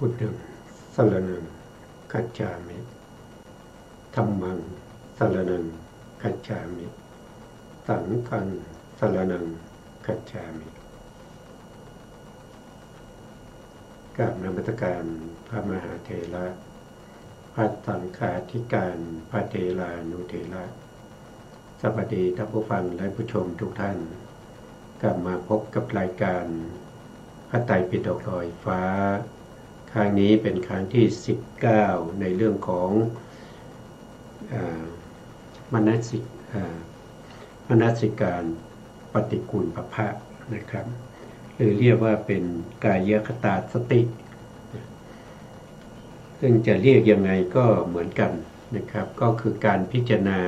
พุทธังสรณังคัจฉามิธัมมังสรณังคัจฉามิสังฆังสรณังคัจฉามิกราบนมัสการพระมหาเถระพระสังฆาธิการพระเถรานุเถระสวัสดีท่านผู้ฟังและผู้ชมทุกท่านกลับมาพบกับรายการพระไตรปิฎกลอยฟ้าครั้งนี้เป็นครั้งที่19ในเรื่องของมนสิการปฏิกูลปภะนะครับหรือเรียกว่าเป็นกายคตาสติซึ่งจะเรียกยังไงก็เหมือนกันนะครับก็คือการพิจารณา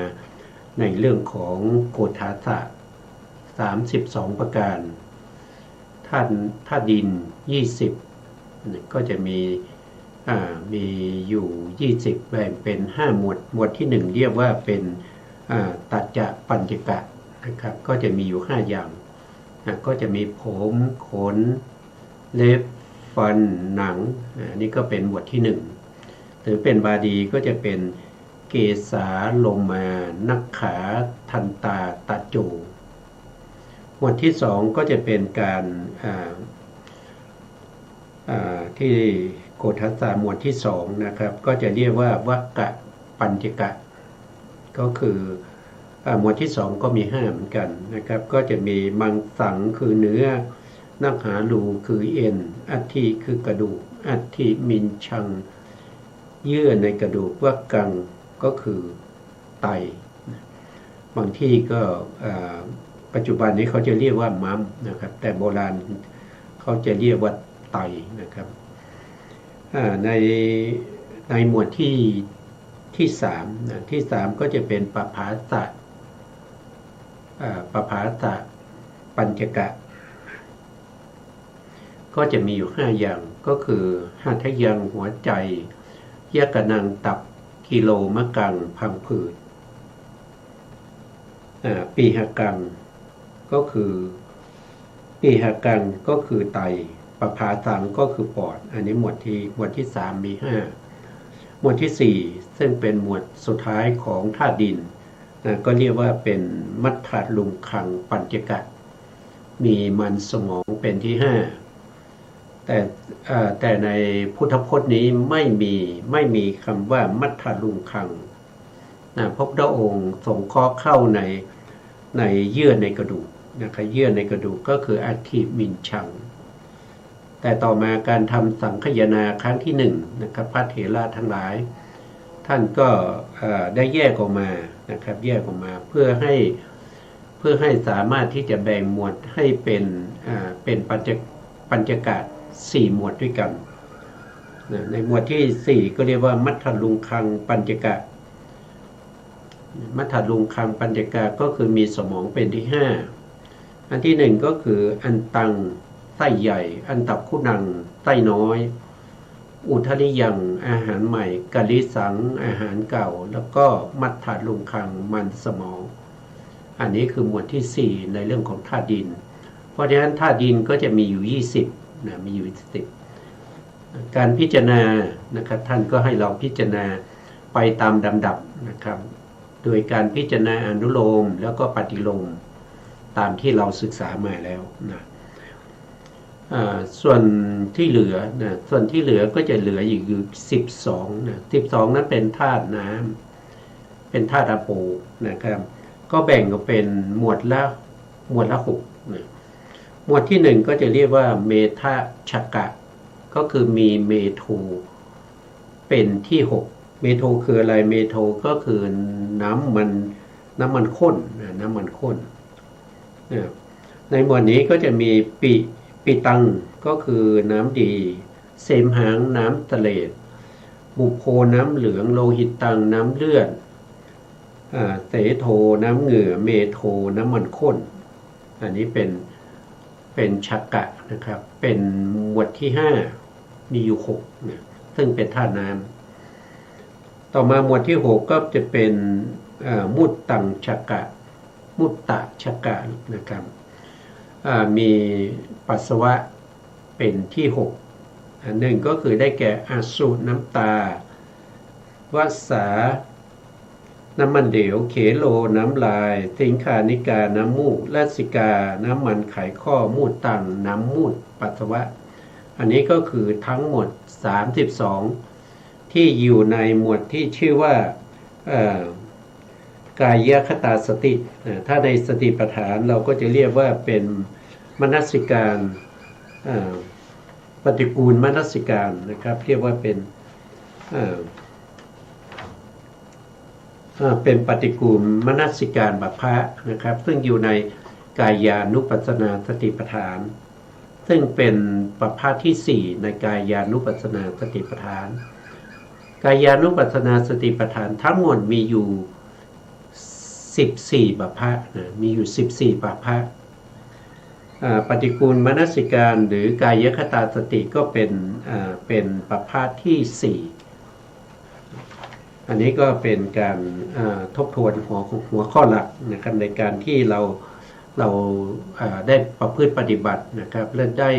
ในเรื่องของโกฏฐาสะ32ประการธาตุดิน20ก็จะมีอยู่20แบ่งเป็น5หมวดที่1เรียกว่าเป็นตัจจะปัญจกะนะครับก็จะมีอยู่5อย่างก็จะมีผมขนเล็บฟันหนังนี่ก็เป็นหมวดที่1หรือเป็นบาลีก็จะเป็นเกสาโลมานักขาทันตาตะโจหมวดที่2ก็จะเป็นการที่โกฏฐาสะหมวดที่2นะครับก็จะเรียกว่าวักกะปัญจกะก็คือหมวดที่2ก็มี5เหมือนกันนะครับก็จะมีมังสังคือเนื้อนักหารูคือเอ็นอัฐิคือกระดูกอัฐิมินชังเยื่อในกระดูกวักกังก็คือไตบางที่ก็ปัจจุบันนี้เขาจะเรียกว่าม้ามนะครับแต่โบราณเขาจะเรียกว่าไตนะครับในหมวดที่3ที่3ก็จะเป็นปภาสะปัญจกะก็จะมีอยู่5อย่างก็คือหัตถยังหัวใจยกนังตับกิโลมะกังพังผืดปีหกังก็คือไตปภาสังก็คือปอดอันนี้หมวดที่3มี5หมวดที่4ซึ่งเป็นหมวดสุดท้ายของธาตุดินก็เรียกว่าเป็นมัทธลุงคังปัญจกะมีมันสมองเป็นที่5แต่ในพุทธพจน์นี้ไม่มีคำว่ามัทธลุงคังพระพุทธองค์สงเคราะห์เข้าในเยื่อในกระดูกนะครับเยื่อในกระดูกก็คืออัฐิมินชังแต่ต่อมาการทำสังคายนาครั้งที่1นะครับพระเถระทั้งหลายท่านก็ได้แยกออกมานะครับแยกออกมาเพื่อให้สามารถที่จะแบ่งหมวดให้เป็นปัญจกะ4หมวดด้วยกันในหมวดที่4ก็เรียกว่ามัทธลุงคังปัญจกะมัทธลุงคังปัญจกะก็คือมีสมองเป็นที่5อันที่1ก็คืออันตังไส้ใหญ่อันตับคุนังไส้น้อยอุทริยังอาหารใหม่กะลิสังอาหารเก่าแล้วก็มัทธลุงคังมันสมองอันนี้คือหมวดที่4ในเรื่องของธาตุดินเพราะฉะนั้นธาตุดินก็จะมีอยู่20มีอยู่10การพิจารณานะครับท่านก็ให้เราพิจารณาไปตามลำดับนะครับโดยการพิจารณาอนุโลมแล้วก็ปฏิโลมตามที่เราศึกษามาแล้วนะส่วนที่เหลือก็จะเหลืออยู่12นะ12นั้นเป็นธาตุน้ำเป็นธาตุอาโปนะครับก็แบ่งออกเป็นหมวดละ6นะหมวดที่1ก็จะเรียกว่าเมธาชกะก็คือมีเมโทเป็นที่6เมโทคืออะไรเมโทก็คือน้ำมันข้นน้ำมันข้นในหมวดนี้ก็จะมีปิตังก็คือน้ำดีเสมหางน้ำทะเลบุโพน้ำเหลืองโลหิตตังน้ำเลือดเสโทน้ำเหงื่อเมโทน้ำมันข้นอันนี้เป็นชักกะนะครับเป็นหมวดที่5มีอยู่6นะซึ่งเป็นธาตุน้ำต่อมาหมวดที่6ก็จะเป็นมุตตังชักกะมุตตะชักกะนะครับมีปัสสาวะเป็นที่ อันหนึ่งก็คือได้แก่อาสูรน้ำตาวสาน้ำมันเดวเขโลน้ำลายสิงคานิกาน้ำมูกลาสิกาน้ำมันไขข้อมูดตังน้ำมูดปัสสาวะอันนี้ก็คือทั้งหมด32ที่อยู่ในหมวดที่ชื่อว่ากายคตาสติถ้าในสติปัฏฐานเราก็จะเรียกว่าเป็นมนสิการปฏิกูลมนสิการนะครับเรียกว่าเป็นปฏิกูลมนสิการบัพพะนะครับซึ่งอยู่ในกายานุปัสสนาสติปัฏฐานซึ่งเป็นบัพพะที่4ในกายานุปัสสนาสติปัฏฐานกายานุปัสสนาสติปัฏฐานทั้งหมดมีอยู่14บัพพะมีอยู่14บัพพะปฏิกูลมนสิการหรือกายคตาสติก็เป็นบัพพะที่4อันนี้ก็เป็นการทบทวนหัวข้อหลักนะครับในการที่เราได้ประพฤติปฏิบัตินะครับและได้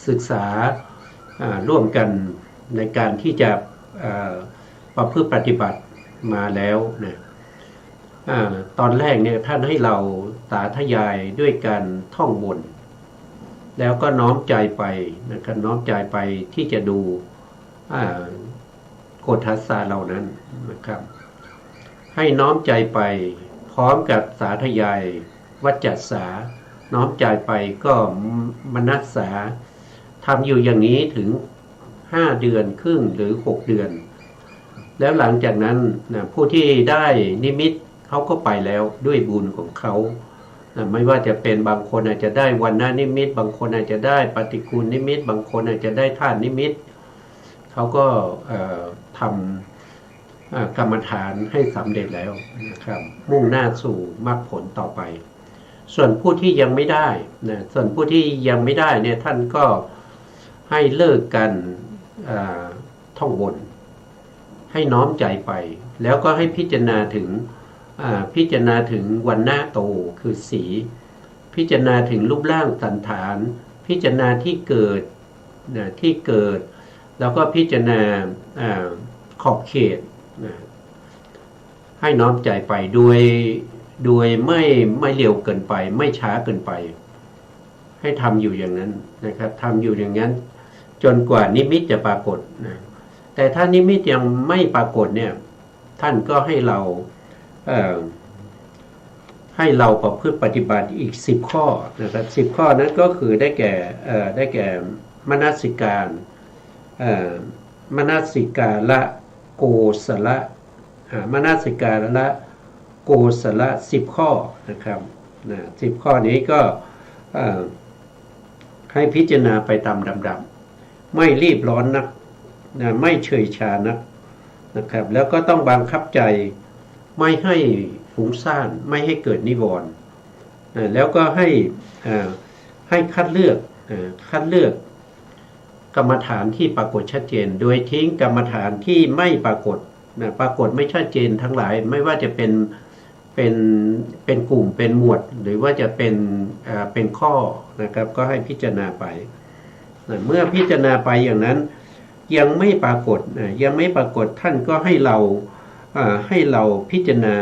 ศึกษาร่วมกันในการที่จะประพฤติปฏิบัติมาแล้วนะตอนแรกเนี่ยท่านให้เราสาธยายด้วยการท่องบนแล้วก็น้อมใจไปนะครับน้อมใจไปที่จะดูโกฏทัสสะเหล่านั้นนะครับให้น้อมใจไปพร้อมกับสาธยายวัจจัสสาน้อมใจไปก็มนัสสาทำอยู่อย่างนี้ถึง5 เดือนครึ่งหรือ6 เดือนแล้วหลังจากนั้นผู้ที่ได้นิมิตเขาก็ไปแล้วด้วยบุญของเขาไม่ว่าจะเป็นบางคนอาจจะได้วันนานิมิตบางคนอาจจะได้ปฏิกูลนิมิตบางคนอาจจะได้ธาตุนิมิตเขาก็ทำกรรมฐานให้สำเร็จแล้วนะครับมุ่งหน้าสู่มรรคผลต่อไปส่วนผู้ที่ยังไม่ได้นะส่วนผู้ที่ยังไม่ได้เนี่ยท่านก็ให้เลิกกันท่องบนให้น้อมใจไปแล้วก็ให้พิจารณาถึงวันหน้าโตคือสีพิจารณาถึงรูปร่างสันฐานพิจารณาที่เกิดแล้วก็พิจารณาขอบเขตให้น้อมใจไปโดยไม่เร็วเกินไปไม่ช้าเกินไปให้ทำอยู่อย่างนั้นนะครับทำอยู่อย่างนั้นจนกว่านิมิตจะปรากฏนะแต่ถ้านิมิตยังไม่ปรากฏเนี่ยท่านก็ให้เราประพฤติปฏิบัติอีก10 ข้อนะครับ10 ข้อนั้นก็คือได้แก่มนสิการมนสิการะโกศลมนสิการะโกศล10 ข้อนะครับ10 ข้อนี้ก็ให้พิจารณาไปตามลำดับไม่รีบร้อนนักไม่เฉยชานักนะครับแล้วก็ต้องบังคับใจไม่ให้ฟุ้งซ่านไม่ให้เกิดนิวรณ์แล้วก็ให้คัดเลือกกรรมฐานที่ปรากฏชัดเจนโดยทิ้งกรรมฐานที่ไม่ปรากฏไม่ชัดเจนทั้งหลายไม่ว่าจะเป็นกลุ่มเป็นหมวดหรือว่าจะเป็นข้อนะครับก็ให้พิจารณาไปเมื่อพิจารณาไปอย่างนั้นยังไม่ปรากฏท่านก็ให้เราพิจารณา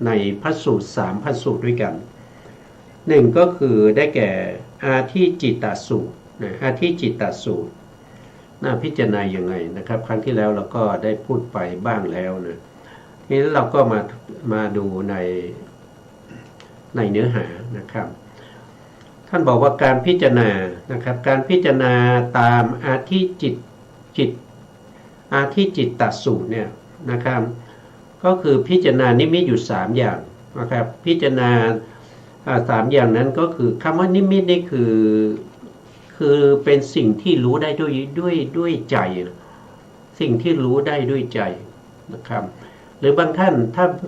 ในพระสูตร3 พระสูตรด้วยกัน1ก็คือได้แก่อาทิจิตตสูตรอาทิจิตตสูตรน่าพิจารณาอย่างไรนะครับครั้งที่แล้วเราก็ได้พูดไปบ้างแล้วนะทีนี้เราก็มาดูในเนื้อหานะครับท่านบอกว่าการพิจารณานะครับการพิจารณาตามอาทิจิตตสูตรเนี่ยนะครับก็คือพิจารณานิมิตอยู่3 อย่างนะครับพิจารณา3 อย่างนั้นก็คือคำว่านิมิตนี่คือเป็นสิ่งที่รู้ได้ด้วยใจสิ่งที่รู้ได้ด้วยใจนะครับหรือบางท่าน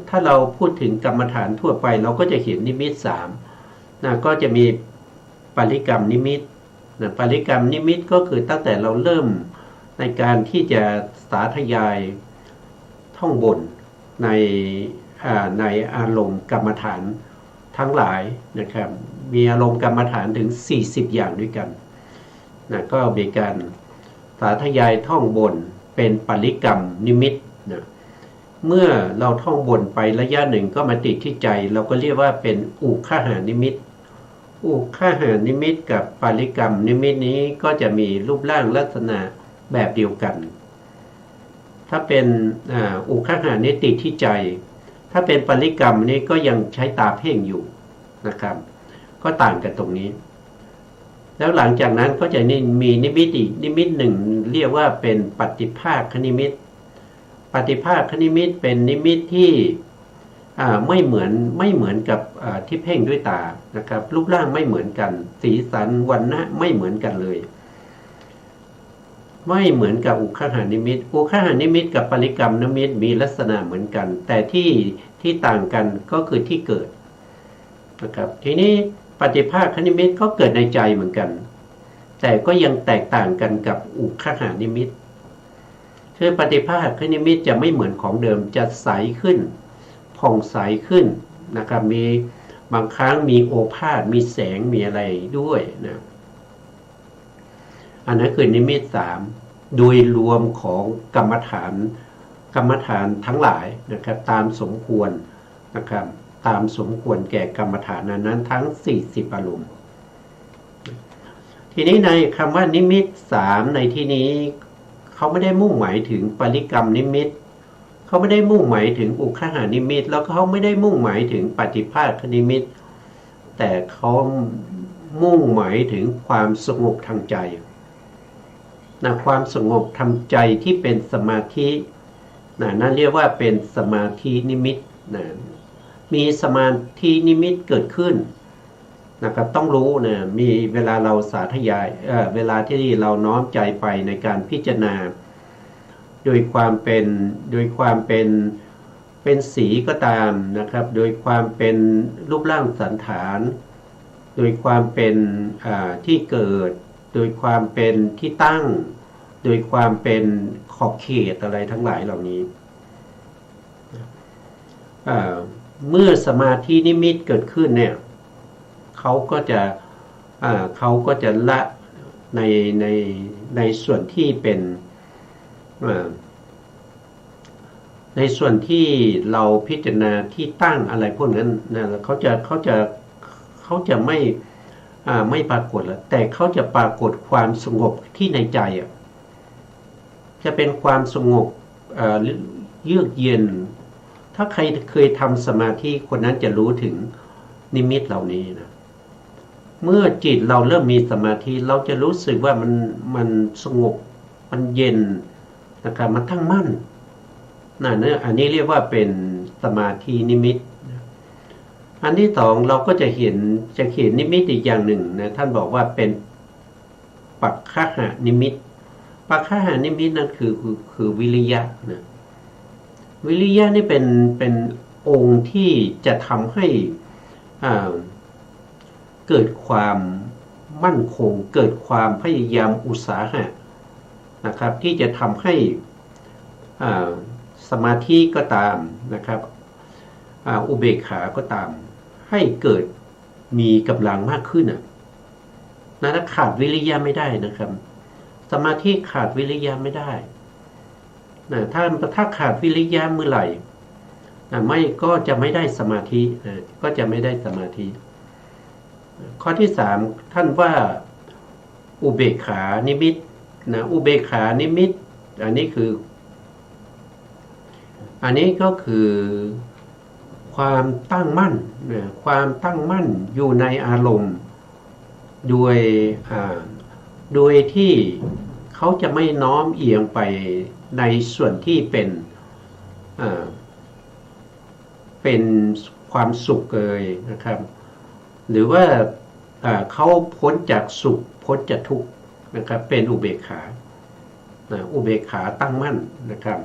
ถ้าเราพูดถึงกรรมฐานทั่วไปเราก็จะเห็นนิมิต3ก็จะมีปริกรรมนิมิตปริกรรมนิมิตก็คือตั้งแต่เราเริ่มในการที่จะสาธยายท่องบนในอารมณ์กรรมฐานทั้งหลายนะครับมีอารมณ์กรรมฐานถึง40 อย่างด้วยกัน นะก็มีการสาธยายท่องบนเป็นปริกรรมนิมิตนะเมื่อเราท่องบนไประยะหนึ่งก็มาติดที่ใจเราก็เรียกว่าเป็นอุคหานิมิตอุคหานิมิตกับปริกรรมนิมิตนี้ก็จะมีรูปร่างลักษณะแบบเดียวกันถ้าเป็นอุคหานิติดที่ใจถ้าเป็นปริกรรมนี้ก็ยังใช้ตาเพ่งอยู่นะครับก็ต่างกันตรงนี้แล้วหลังจากนั้นก็จะมีนิมิตอีกนิมิตหนึ่งเรียกว่าเป็นปฏิภาคนิมิตปฏิภาคนิมิตเป็นนิมิตที่ไม่เหมือนกับที่เพ่งด้วยตานะครับรูปร่างไม่เหมือนกันสีสันวรรณะไม่เหมือนกันเลยไม่เหมือนกับอุคหานิมิตอุคหานิมิตกับปริกรรมนิมิตมีลักษณะเหมือนกันแต่ที่ต่างกันก็คือที่เกิดนะครับทีนี้ปฏิภาคนิมิตก็เกิดในใจเหมือนกันแต่ก็ยังแตกต่างกันกับอุคหานิมิตคือปฏิภาคนิมิตจะไม่เหมือนของเดิมจะใสขึ้นผ่องใสขึ้นนะครับมีบางครั้งมีโอภาสมีแสงมีอะไรด้วยนะอันนั้นคือนิมิต3โดยรวมของกรรมฐานทั้งหลายนะครับตามสมควรนะครับตามสมควรแก่กรรมฐานนั้นทั้ง40อารมณ์ทีนี้ในคำว่านิมิต3ในที่นี้เขาไม่ได้มุ่งหมายถึงปริกรรมนิมิตเขาไม่ได้มุ่งหมายถึงอุคหานิมิตแล้วเขาไม่ได้มุ่งหมายถึงปฏิภาคนิมิตแต่เขามุ่งหมายถึงความสงบทางใจนะความสงบทางใจที่เป็นสมาธินั่นเรียกว่าเป็นสมาธินิมิตนะมีสมาธินิมิตเกิดขึ้นนะครับต้องรู้นะมีเวลาเราสาธยายเวลาที่เราน้อมใจไปในการพิจารณาโดยความเป็นสีก็ตามนะครับโดยความเป็นรูปร่างสันฐานโดยความเป็นที่เกิดโดยความเป็นที่ตั้งโดยความเป็นขอบเขตอะไรทั้งหลายเหล่านี้เมื่อสมาธินิมิตเกิดขึ้นเนี่ยเขาก็จะละในส่วนที่เป็นในส่วนที่เราพิจารณาที่ตั้งอะไรพวกนั้นนะเขาจะไม่ปรากฏแล้วแต่เขาจะปรากฏความสงบที่ในใจจะเป็นความสงบเยือกเย็นถ้าใครเคยทำสมาธิคนนั้นจะรู้ถึงนิมิตเหล่านี้นะเมื่อจิตเราเริ่มมีสมาธิเราจะรู้สึกว่ามันสงบมันเย็นนะครับมันตั้งมั่นอันนี้เรียกว่าเป็นสมาธินิมิตอันที่สองเราก็จะเห็นนิมิตอีกอย่างหนึ่งนะท่านบอกว่าเป็นปักขหานิมิตปักขหานิมิตนั่นคือวิริยะนะวิริยะนี่เป็นองค์ที่จะทำให้เกิดความมั่นคงเกิดความพยายามอุตสาหะนะครับที่จะทำให้สมาธิก็ตามนะครับอุเบกขาก็ตามให้เกิดมีกำลังมากขึ้นถ้าขาดวิริยะไม่ได้นะครับสมาธิขาดวิริยะไม่ได้ถ้าขาดวิริยะเมื่อไหร่ไม่ก็จะไม่ได้สมาธิก็จะไม่ได้สมาธิข้อที่3ท่านว่าอุเบกขานิมิตอุเบกขานิมิตอันนี้ก็คือความตั้งมั่นอยู่ในอารมณ์โดยที่เขาจะไม่น้อมเอียงไปในส่วนที่เป็นความสุขเลยนะครับหรือว่าเขาพ้นจากสุขพ้นจากทุกข์นะครับเป็นอุเบกขาอุเบกขาตั้งมั่นนะครับ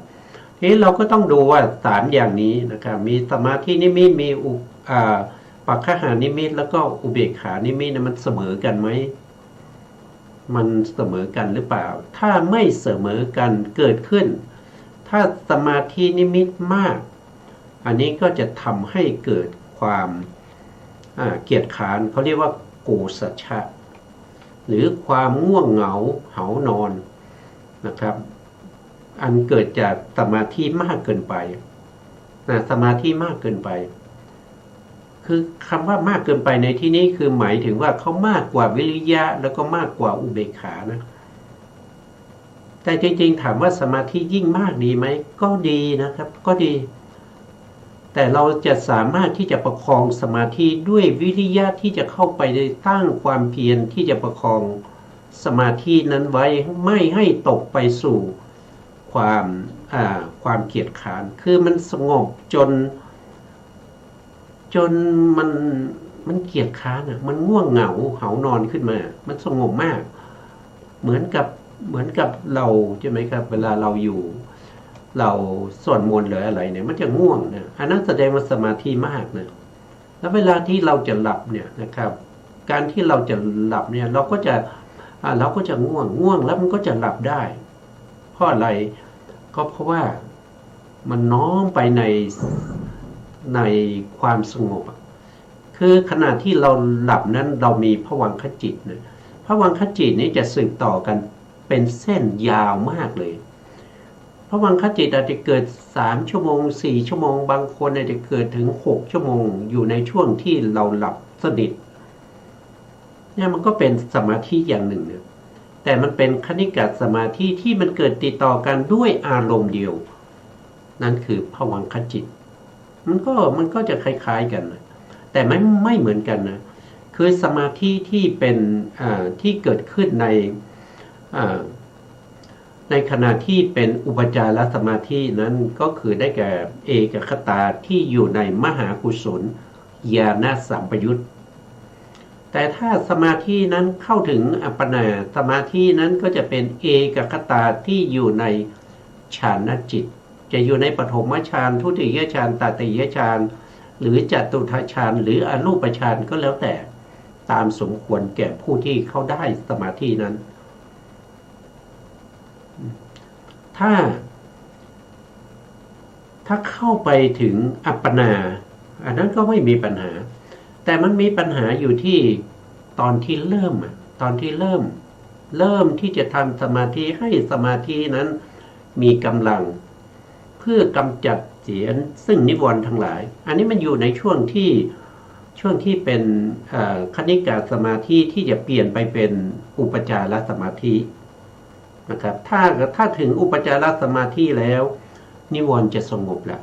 ทีนี้เราก็ต้องดูว่า3อย่างนี้นะครับมีสมาธินิมิตมีปักขหานิมิตแล้วก็อุเบกขานิมิตมันเสมอกันไหมมันเสมอกันหรือเปล่าถ้าไม่เสมอกันเกิดขึ้นถ้าสมาธินิมิตมากอันนี้ก็จะทำให้เกิดความเกียจค้านเขาเรียกว่าโกสัจฉะ หรือความง่วงเหงาเหานอนนะครับอันเกิดจากสมาธิมากเกินไปสมาธิมากเกินไปคือคำว่ามากเกินไปในที่นี้คือหมายถึงว่าเขามากกว่าวิริยะแล้วก็มากกว่าอุเบกขานะแต่จริงๆถามว่าสมาธิยิ่งมากดีไหมก็ดีนะครับก็ดีแต่เราจะสามารถที่จะประคองสมาธิด้วยวิริยะที่จะเข้าไปในตั้งความเพียรที่จะประคองสมาธินั้นไว้ไม่ให้ตกไปสู่ความเกียจคร้านคือมันสงบจนมันเกียจคร้านมันง่วงเหงาเหานอนขึ้นมามันสงบมากเหมือนกับเราใช่ไหมครับเวลาเราสวดมนต์หรืออะไรเนี่ยมันจะง่วงนะอันนั้นแสดงว่าสมาธิมากนะแล้วเวลาที่เราจะหลับเนี่ยนะครับการที่เราจะหลับเนี่ยเราก็จะง่วงแล้วมันก็จะหลับได้เพราะอะไรก็เพราะว่ามันน้อมไปในความสงบคือขณะที่เราหลับนั้นเรามีภวังคจิตนะภวังคจิตนี้จะสืบต่อกันเป็นเส้นยาวมากเลยภวังคจิตอาจจะเกิด3 ชั่วโมง4 ชั่วโมงบางคนอาจจะเกิดถึง6 ชั่วโมงอยู่ในช่วงที่เราหลับสนิทเนี่ยมันก็เป็นสมาธิอย่างหนึ่งนะแต่มันเป็นคณิกะสมาธิที่มันเกิดติดต่อกันด้วยอารมณ์เดียวนั่นคือภวังคจิตมันก็จะคล้ายๆกันนะแต่ไม่เหมือนกันนะคือสมาธิที่เป็นที่เกิดขึ้นในขณะที่เป็นอุปจารสมาธินั้นก็คือได้แก่เอกคตาที่อยู่ในมหากุศลญาณสัมปยุตแต่ถ้าสมาธินั้นเข้าถึงอัปปนาสมาธินั้นก็จะเป็นเอกคตาที่อยู่ในฌานจิตจะอยู่ในปฐมฌานทุติยฌานตติยฌานหรือจตุตฌานหรืออรูปฌานก็แล้วแต่ตามสมควรแก่ผู้ที่เข้าได้สมาธินั้นถ้าเข้าไปถึงอัปปนาอันนั้นก็ไม่มีปัญหาแต่มันมีปัญหาอยู่ที่ตอนที่เริ่มที่จะทำสมาธิให้สมาธินั้นมีกำลังเพื่อกำจัดเสียซึ่งนิวรณ์ทั้งหลายอันนี้มันอยู่ในช่วงที่เป็นคณิกะสมาธิที่จะเปลี่ยนไปเป็นอุปจารสมาธินะครับถ้าถึงอุปจารสมาธิแล้วนิวรณ์จะสงบแล้ว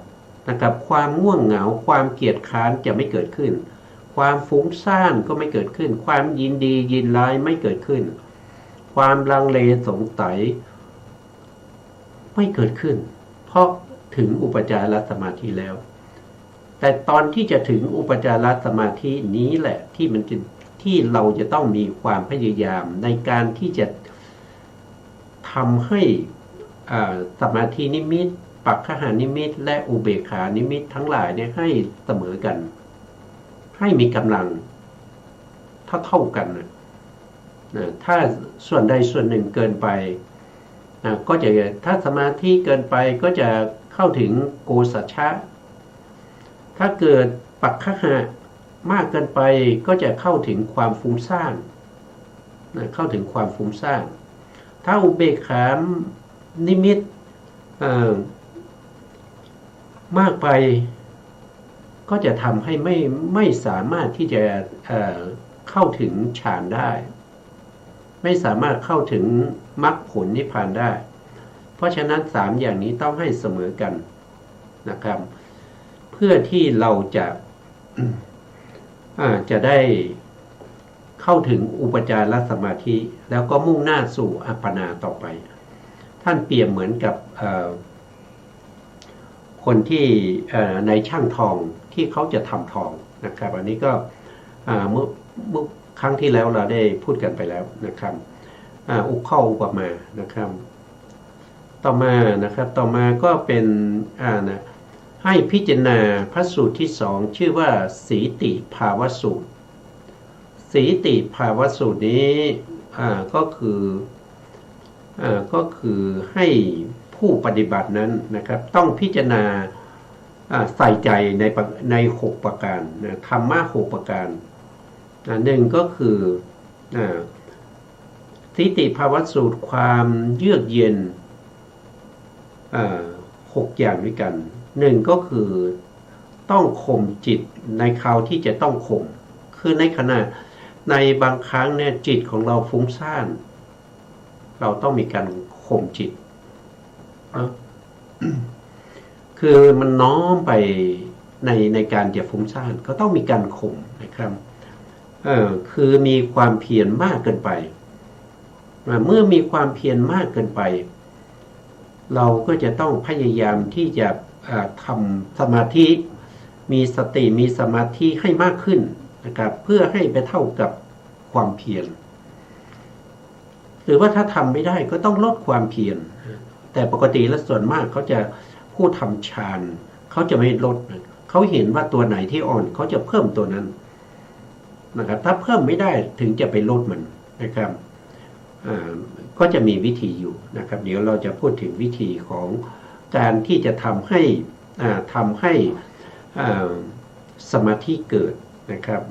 นะครับความง่วงเหงาความเกียจคร้านจะไม่เกิดขึ้นความฟุ้งซ่านก็ไม่เกิดขึ้นความยินดียินร้ายไม่เกิดขึ้นความลังเลสงสัยไม่เกิดขึ้นเพราะถึงอุปจารสมาธิแล้วแต่ตอนที่จะถึงอุปจารสมาธินี้แหละที่เราจะต้องมีความพยายามในการที่จะทำให้สมาธินิมิตปัจฉหานิมิตและอุเบกขานิมิตทั้งหลายเนี่ยให้เสมอกันให้มีกำลังเท่ากันนะถ้าส่วนใดส่วนหนึ่งเกินไปก็จะถ้าสมาธิเกินไปก็จะเข้าถึงโกสัจฉะถ้าเกิดปัจฉหะมากเกินไปก็จะเข้าถึงความฟุ้งซ่านเข้าถึงความฟุ้งซ่านถ้าอุเบกขานิมิตมากไปก็จะทำให้ไม่สามารถที่จะเข้าถึงฌานได้ไม่สามารถเข้าถึงมรรคผลนิพพานได้เพราะฉะนั้น3อย่างนี้ต้องให้เสมอกันนะครับเพื่อที่เราจะได้เข้าถึงอุปจารสมาธิแล้วก็มุ่งหน้าสู่อัปปนาต่อไปท่านเปรียบเหมือนกับคนที่ในช่างทองที่เขาจะทำทองนะครับอันนี้ก็เมื่อครั้งที่แล้วเราได้พูดกันไปแล้วนะครับเข้าอุปมานะครับต่อมาก็เป็นให้พิจารณาพระสูตรที่2ชื่อว่าสีติภาวสูตรสีติภาวสูตรนี้ก็คือให้ผู้ปฏิบัตินั้นนะครับต้องพิจารณาใส่ใจใน6ประการธรรมะ6ประการหนึ่งก็คือ ทิฏฐิภาวสูตรความเยือกเย็น6 อย่างด้วยกัน1ก็คือต้องข่มจิตในคราวที่จะต้องข่มคือในขณะในบางครั้งเนี่ยจิตของเราฟุ้งซ่านเราต้องมีการข่มจิตคือมันน้อมไปในการจะฟุ้งซ่านก็ต้องมีการข่มนะครับคือมีความเพียรมากเกินไปเมื่อมีความเพียรมากเกินไปเราก็จะต้องพยายามที่จะทำสมาธิมีสติมีสมาธิให้มากขึ้นนะครับเพื่อให้ไปเท่ากับความเพียรหรือว่าถ้าทำไม่ได้ก็ต้องลดความเพียรแต่ปกติและส่วนมากเขาจะผู้ทำฌานเขาจะไม่ลดเขาเห็นว่าตัวไหนที่อ่อนเขาจะเพิ่มตัวนั้นนะครับถ้าเพิ่มไม่ได้ถึงจะไปลดมันนะครับก็จะมีวิธีอยู่นะครับเดี๋ยวเราจะพูดถึงวิธีของการที่จะทำให้สมาธิเกิดนะครับ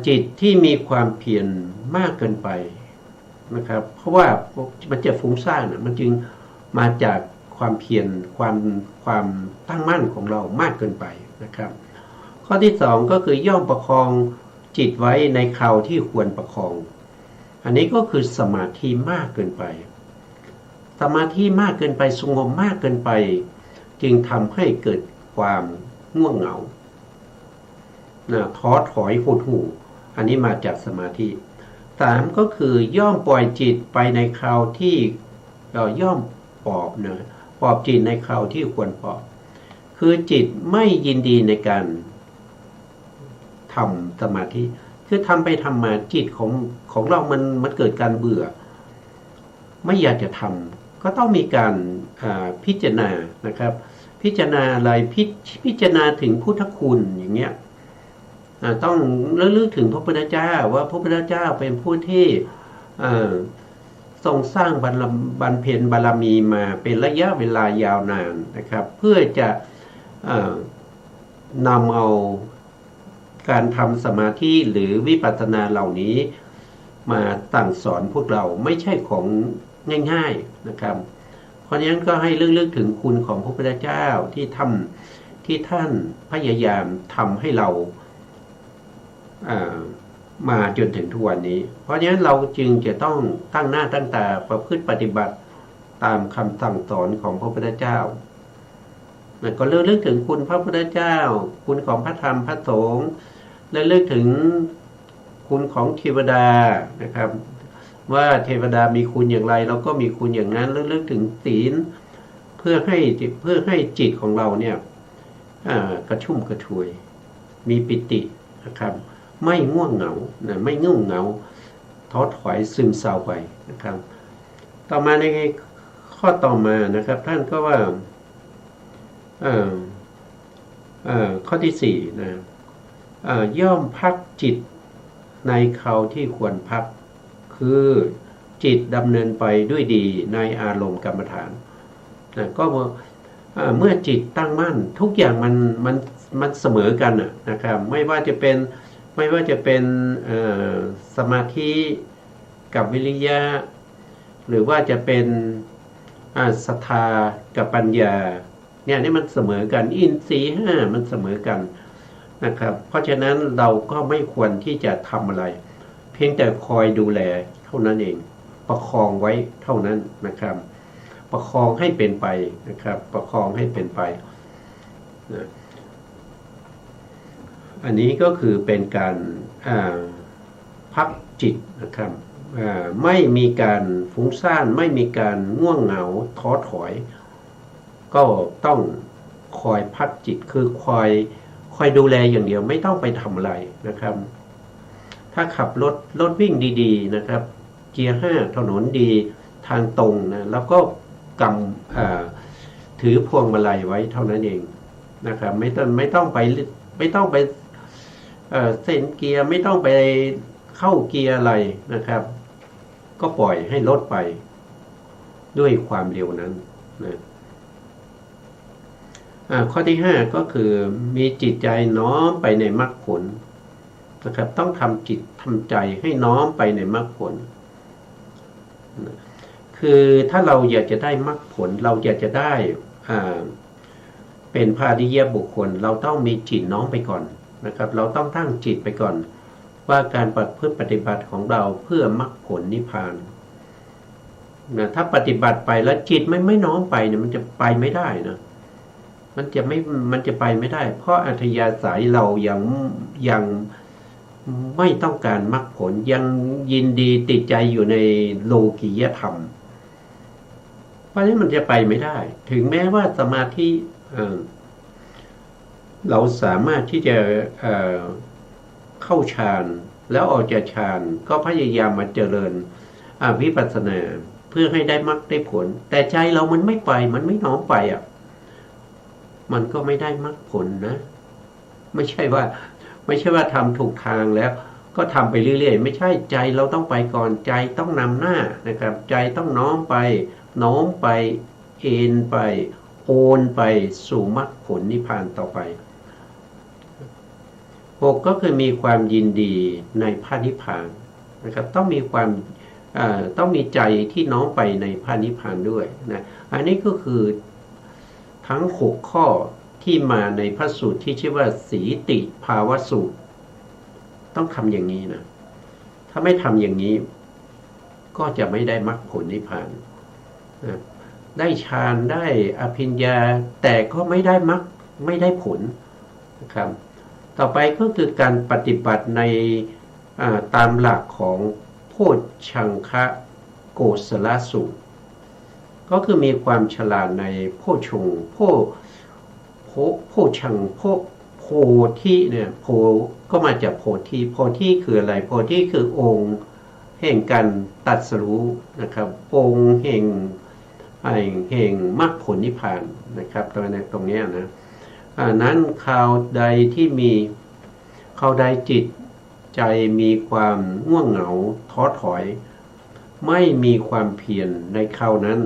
จิตที่มีความเพียรมากเกินไปนะครับเพราะว่ามันจะฟุ้งซ่านมันจึงมาจากความเพียรความตั้งมั่นของเรามากเกินไปนะครับข้อที่2ก็คือย่อมประคองจิตไว้ในคราวที่ควรประคองอันนี้ก็คือสมาธิมากเกินไปสมาธิมากเกินไปสงบมากเกินไปจึงทำให้เกิดความง่วงเหงาท้อถอยหดหู่อันนี้มาจากสมาธิ3ก็คือย่อมปล่อยจิตไปในคราวที่ย่อมปอบจิตในคราวที่ควรปอบคือจิตไม่ยินดีในการทำสมาธิคือทำไปทำมาจิตของเรามันเกิดการเบื่อไม่อยากจะทำก็ต้องมีการพิจารณานะครับพิจารณาอะไรพิจารณาถึงพุทธคุณอย่างเงี้ยต้องระลึกถึงพระพุทธเจ้าว่าพระพุทธเจ้าเป็นผู้ที่ทรงสร้างบรรเพ็ญบารมีมาเป็นระยะเวลายาวนานนะครับเพื่อจะนำเอาการทำสมาธิหรือวิปัสสนาเหล่านี้มาสั่งสอนพวกเราไม่ใช่ของง่ายๆนะครับเพราะฉะนั้นก็ให้ลึกถึงคุณของพระพุทธเจ้าที่ท่านพยายามทำให้เรามาจนถึงทุกวันนี้เพราะฉะนั้นเราจึงจะต้องตั้งหน้าตั้งตาประพฤติปฏิบัติตามคำสั่งสอนของพระพุทธเจ้าก็เลึกถึงคุณพระพุทธเจ้าคุณของพระธรรมพระสงฆ์และเลึกถึงคุณของเทวดานะครับว่าเทวดามีคุณอย่างไรเราก็มีคุณอย่างนั้นเลึกถึงศีลเพื่อให้จิตของเราเนี่ยกระชุ่มกระชวยมีปิตินะครับไม่ง่วงเหงาไม่ง่วงเหงาท้อถอยซึมเศร้าไปนะครับต่อมาในข้อต่อมานะครับท่านก็ว่าข้อที่4นะย่อมพักจิตในคราวที่ควรพักคือจิตดำเนินไปด้วยดีในอารมณ์กรรมฐานก็เมื่อจิตตั้งมั่นทุกอย่างมันเสมอกันนะครับไม่ว่าจะเป็นสมาธิกับวิริยะหรือว่าจะเป็นศรัทธากับปัญญาเนี่ยนี่มันเสมอกันอินทรีย์5มันเสมอกันนะครับเพราะฉะนั้นเราก็ไม่ควรที่จะทำอะไรเพียงแต่คอยดูแลเท่านั้นเองประคองไว้เท่านั้นนะครับประคองให้เป็นไปนะครับประคองให้เป็นไปนะอันนี้ก็คือเป็นการพักจิตนะครับไม่มีการฟุ้งซ่านไม่มีการง่วงเหงาท้อถอยก็ต้องคอยพักจิตคือคอยดูแลอย่างเดียวไม่ต้องไปทำอะไรนะครับถ้าขับรถวิ่งดีๆนะครับเกียร์5ถนนดีทางตรงนะแล้วก็ถือพวงมาลัยไว้เท่านั้นเองนะครับไม่ต้องไปเส้นเกียร์ไม่ต้องไปเข้าเกียร์อะไรนะครับก็ปล่อยให้รถไปด้วยความเร็วนั้นนะข้อที่5ก็คือมีจิตใจน้อมไปในมรรคผล นะครับต้องทำจิตทำใจให้น้อมไปในมรรคผลคือถ้าเราอยากจะได้มรรคผลเราอยากจะได้เป็นพาริยบุคคลเราต้องมีจิตน้อมไปก่อนนะครับเราต้องตั้งจิตไปก่อนว่าการปฏิบัติของเราเพื่อมรรคผลนิพพานนะถ้าปฏิบัติไปแล้วจิตไม่น้อมไปเนี่ยมันจะไปไม่ได้นะมันจะไปไม่ได้เพราะอัธยาศัยเรายังไม่ต้องการมรรคผลยังยินดีติดใจอยู่ในโลกียธรรมเพราะฉะนั้นมันจะไปไม่ได้ถึงแม้ว่าสมาธิเราสามารถที่จะเข้าฌานแล้วออกจากฌานก็พยายามมาเจริญวิปัสสนาเพื่อให้ได้มรรคได้ผลแต่ใจเรามันไม่ไปมันไม่น้อมไปมันก็ไม่ได้มรรคผลนะไม่ใช่ว่าทำถูกทางแล้วก็ทำไปเรื่อยๆไม่ใช่ใจเราต้องไปก่อนใจต้องนำหน้านะครับใจต้องน้อมไปเอ็นไปโอนไปสู่มรรคผลนิพพานต่อไป6ก็คือมีความยินดีในพระนิพพานนะครับต้องมีใจที่น้อมไปในพระนิพพานด้วยนะอันนี้ก็คือทั้ง6ข้อที่มาในพระสูตรที่ชื่อว่าสีติภาวสูตรต้องทำอย่างนี้นะถ้าไม่ทำอย่างนี้ก็จะไม่ได้มรรคผลนิพพานนะได้ฌานได้อภิญญาแต่ก็ไม่ได้มรรคไม่ได้ผลนะครับต่อไปก็คือการปฏิบัติในตามหลักของโพชฌังคะโกศลสูตรก็คือมีความฉลาดในโพชงโพชังโพธิเนี่ยโพก็มาจากโพธิคืออะไรโพธิคือองค์แห่งการตรัสรู้นะครับองค์แห่งมรรคผลนิพพานนะครับตรงนี้นะนั้นคราวใดจิตใจมีความง่วงเหงาท้อถอยไม่มีความเพียรในคราวนั้น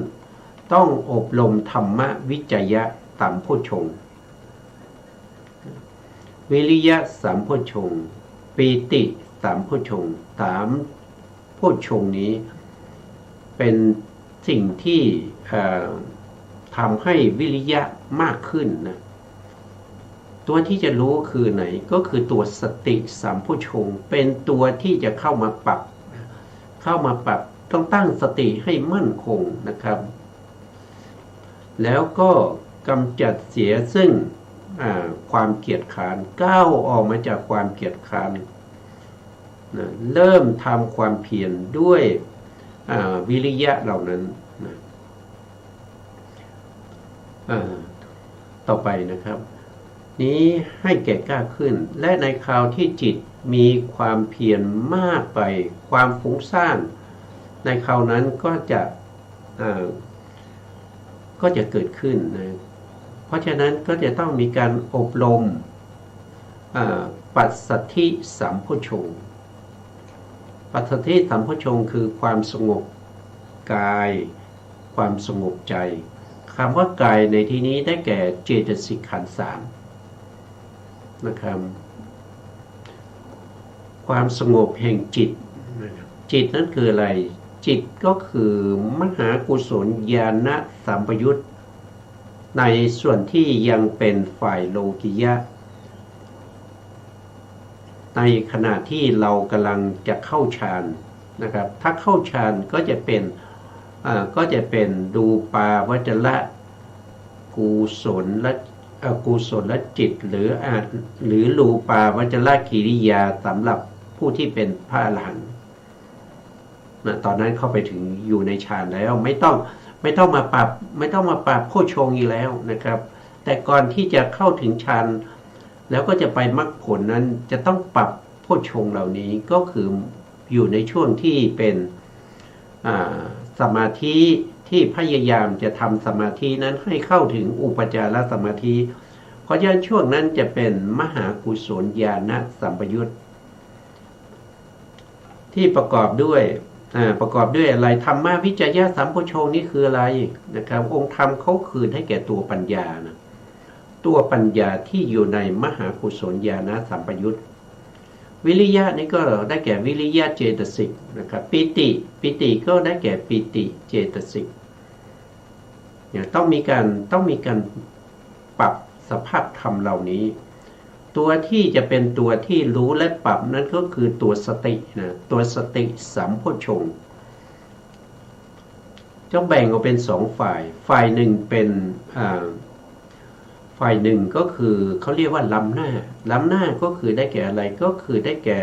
ต้องอบรมธรรมวิจยะตามโพชฌงค์วิริยะสามโพชฌงค์ปีติสามโพชฌงค์สามโพชฌงค์นี้เป็นสิ่งที่ทำให้วิริยะมากขึ้นนะตัวที่จะรู้คือไหนก็คือตัวสติสามโพชฌงค์เป็นตัวที่จะเข้ามาปรับต้องตั้งสติให้มั่นคงนะครับแล้วก็กำจัดเสียซึ่งความเกียจคร้านก้าวออกมาจากความเกียจคร้านนะเริ่มทำความเพียรด้วยวิริยะเหล่านั้นนะต่อไปนะครับนี้ให้แก่กล้าขึ้นและในคราวที่จิตมีความเพียรมากไปความฟุ้งซ่านในคราวนั้นก็จะเกิดขึ้นนะเพราะฉะนั้นก็จะต้องมีการอบรมปัสสัทธิสัมโพชฌงค์ปัสสัทธิสัมโพชฌงค์คือความสงบกายความสงบใจคำว่ากายในที่นี้ได้แก่เจตสิกขันธ์3นะครับความสงบแห่งจิตจิตนั้นคืออะไรจิตก็คือมหากุศลญาณสัมปยุตในส่วนที่ยังเป็นฝ่ายโลกิยะในขณะที่เรากำลังจะเข้าฌานนะครับถ้าเข้าฌานก็จะเป็นดูปาวจระกุศลและจิตหรือรูปาวจระกิริยาสำหรับผู้ที่เป็นพระอรหันต์ตอนนั้นเข้าไปถึงอยู่ในฌานแล้วไม่ต้องมาปรับโพชฌงค์อีกแล้วนะครับแต่ก่อนที่จะเข้าถึงฌานแล้วก็จะไปมรรคผลนั้นจะต้องปรับโพชฌงค์เหล่านี้ก็คืออยู่ในช่วงที่เป็นสมาธิที่พยายามจะทำสมาธินั้นให้เข้าถึงอุปจารสมาธิเพราะฉะนั้นช่วงนั้นจะเป็นมหากุศลญาณสัมปยุตที่ประกอบด้วยอะไรธรรมะวิจยะสัมโพชฌงค์นี่คืออะไรนะครับองค์ธรรมเขาคืนให้แก่ตัวปัญญานะตัวปัญญาที่อยู่ในมหากุศลญาณสัมปยุต วิริยะนี่ก็ได้แก่วิริยะเจตสิกนะครับปิติก็ได้แก่ปิติเจตสิกเนี่ยต้องมีการปรับสภาพธรรมเหล่านี้ตัวที่จะเป็นตัวที่รู้และปรับนั้นก็คือตัวสตินะตัวสติสัมโพชฌงค์จะแบ่งออกเป็นสองฝ่ายหนึ่งเป็นฝ่ายหนึ่งก็คือเขาเรียกว่าล้ำหน้าก็คือได้แก่อะไรก็คือได้แก่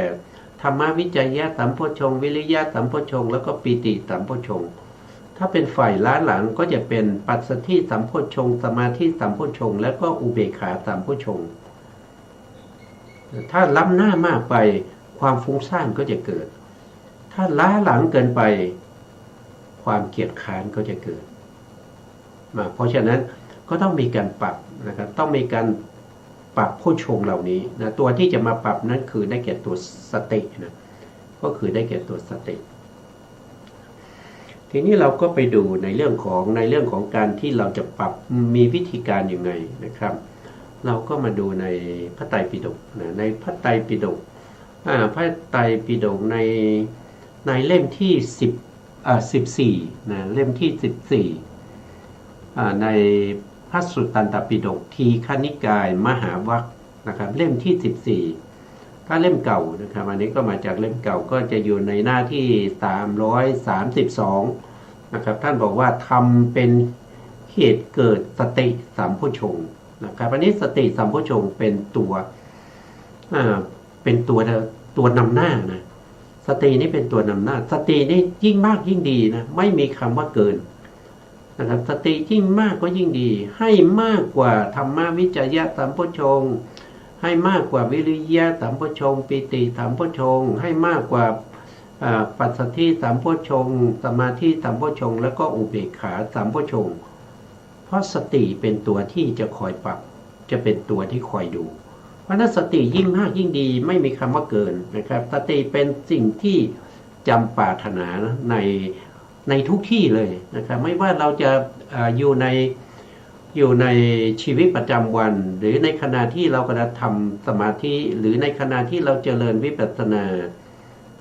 ธรรมวิจยะสัมโพชฌงค์วิริยะสัมโพชฌงค์แล้วก็ปิติสัมโพชฌงค์ถ้าเป็นฝ่ายล้าหลังก็จะเป็นปัสสัทธิสัมโพชฌงค์สมาธิสัมโพชฌงค์แล้วก็อุเบกขาสัมโพชฌงค์ถ้าล้ำหน้ามากไปความฟุ้งซ่านก็จะเกิดถ้าล้าหลังเกินไปความเกียจค้านก็จะเกิดเพราะฉะนั้นก็ต้องมีการปรับนะครับต้องมีการปรับโพชฌงค์เหล่านี้นะตัวที่จะมาปรับนั้นคือได้แก่ตัวสตินะก็คือได้แก่ตัวสติทีนี้เราก็ไปดูในเรื่องของการที่เราจะปรับมีวิธีการยังไงนะครับเราก็มาดูในพระไตรปิฎกนะในพระไตรปิฎกพระไตรปิฎกในเล่มที่14นะเล่มที่14ในพระสุตตันตปิฎกทีฆนิกายมหาวรรคนะครับเล่มที่14ถ้าเล่มเก่านะครับอันนี้ก็มาจากเล่มเก่าก็จะอยู่ในหน้าที่332นะครับท่านบอกว่าทำเป็นเหตุเกิดสติสัมโพชฌงค์นะครับอันนี้สติสัมโพชฌงค์เป็นตัวนำหน้านะสตินี่เป็นตัวนำหน้าสตินี่ยิ่งมากยิ่งดีนะไม่มีคำว่าเกินนะครับสติยิ่งมากก็ยิ่งดีให้มากกว่าธรรมวิจยะสัมโพชฌงค์ให้มากกว่าวิริยะสัมโพชฌงค์ปิติสัมโพชฌงค์ให้มากกว่าปัสสัทธิสัมโพชฌงค์สมาธิสัมโพชฌงค์แล้วก็อุเบกขาสัมโพชฌงค์เพราะสติเป็นตัวที่จะคอยปรับจะเป็นตัวที่คอยดูเพราะนั้นสติยิ่งมากยิ่งดีไม่มีคำว่าเกินนะครับสติเป็นสิ่งที่จำปรารถนาในทุกที่เลยนะครับไม่ว่าเราจะอยู่ในชีวิตประจำวันหรือในขณะที่เรากำลังทำสมาธิหรือในขณะที่เราเจริญวิปัสสนา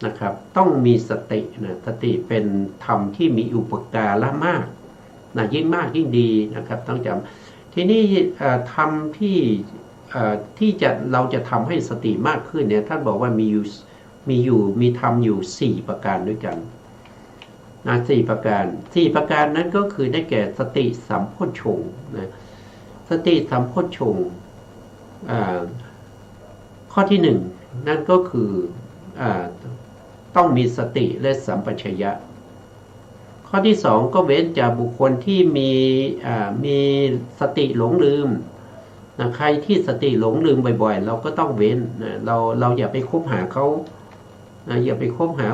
นะครับต้องมีสตินะสติเป็นธรรมที่มีอุปการะมากนะยิ่งมากยิ่งดีนะครับต้องจำทีนี้ธรรมที่เราจะทำให้สติมากขึ้นเนี่ยท่านบอกว่ามีธรรมอยู่4ประการด้วยกันนะ4ประการนั้นก็คือได้แก่สติสัมโพชฌงค์นะสติสัมโพชฌงค์ข้อที่1นั่นก็คือต้องมีสติและสัมปชัญญะข้อที่2ก็เว้นจากบุคคลที่มีสติหลงลืมนะใครที่สติหลงลืมบ่อยๆเราก็ต้องเว้นนะเราอย่าไปคบหาเขานะอย่าไปคบหา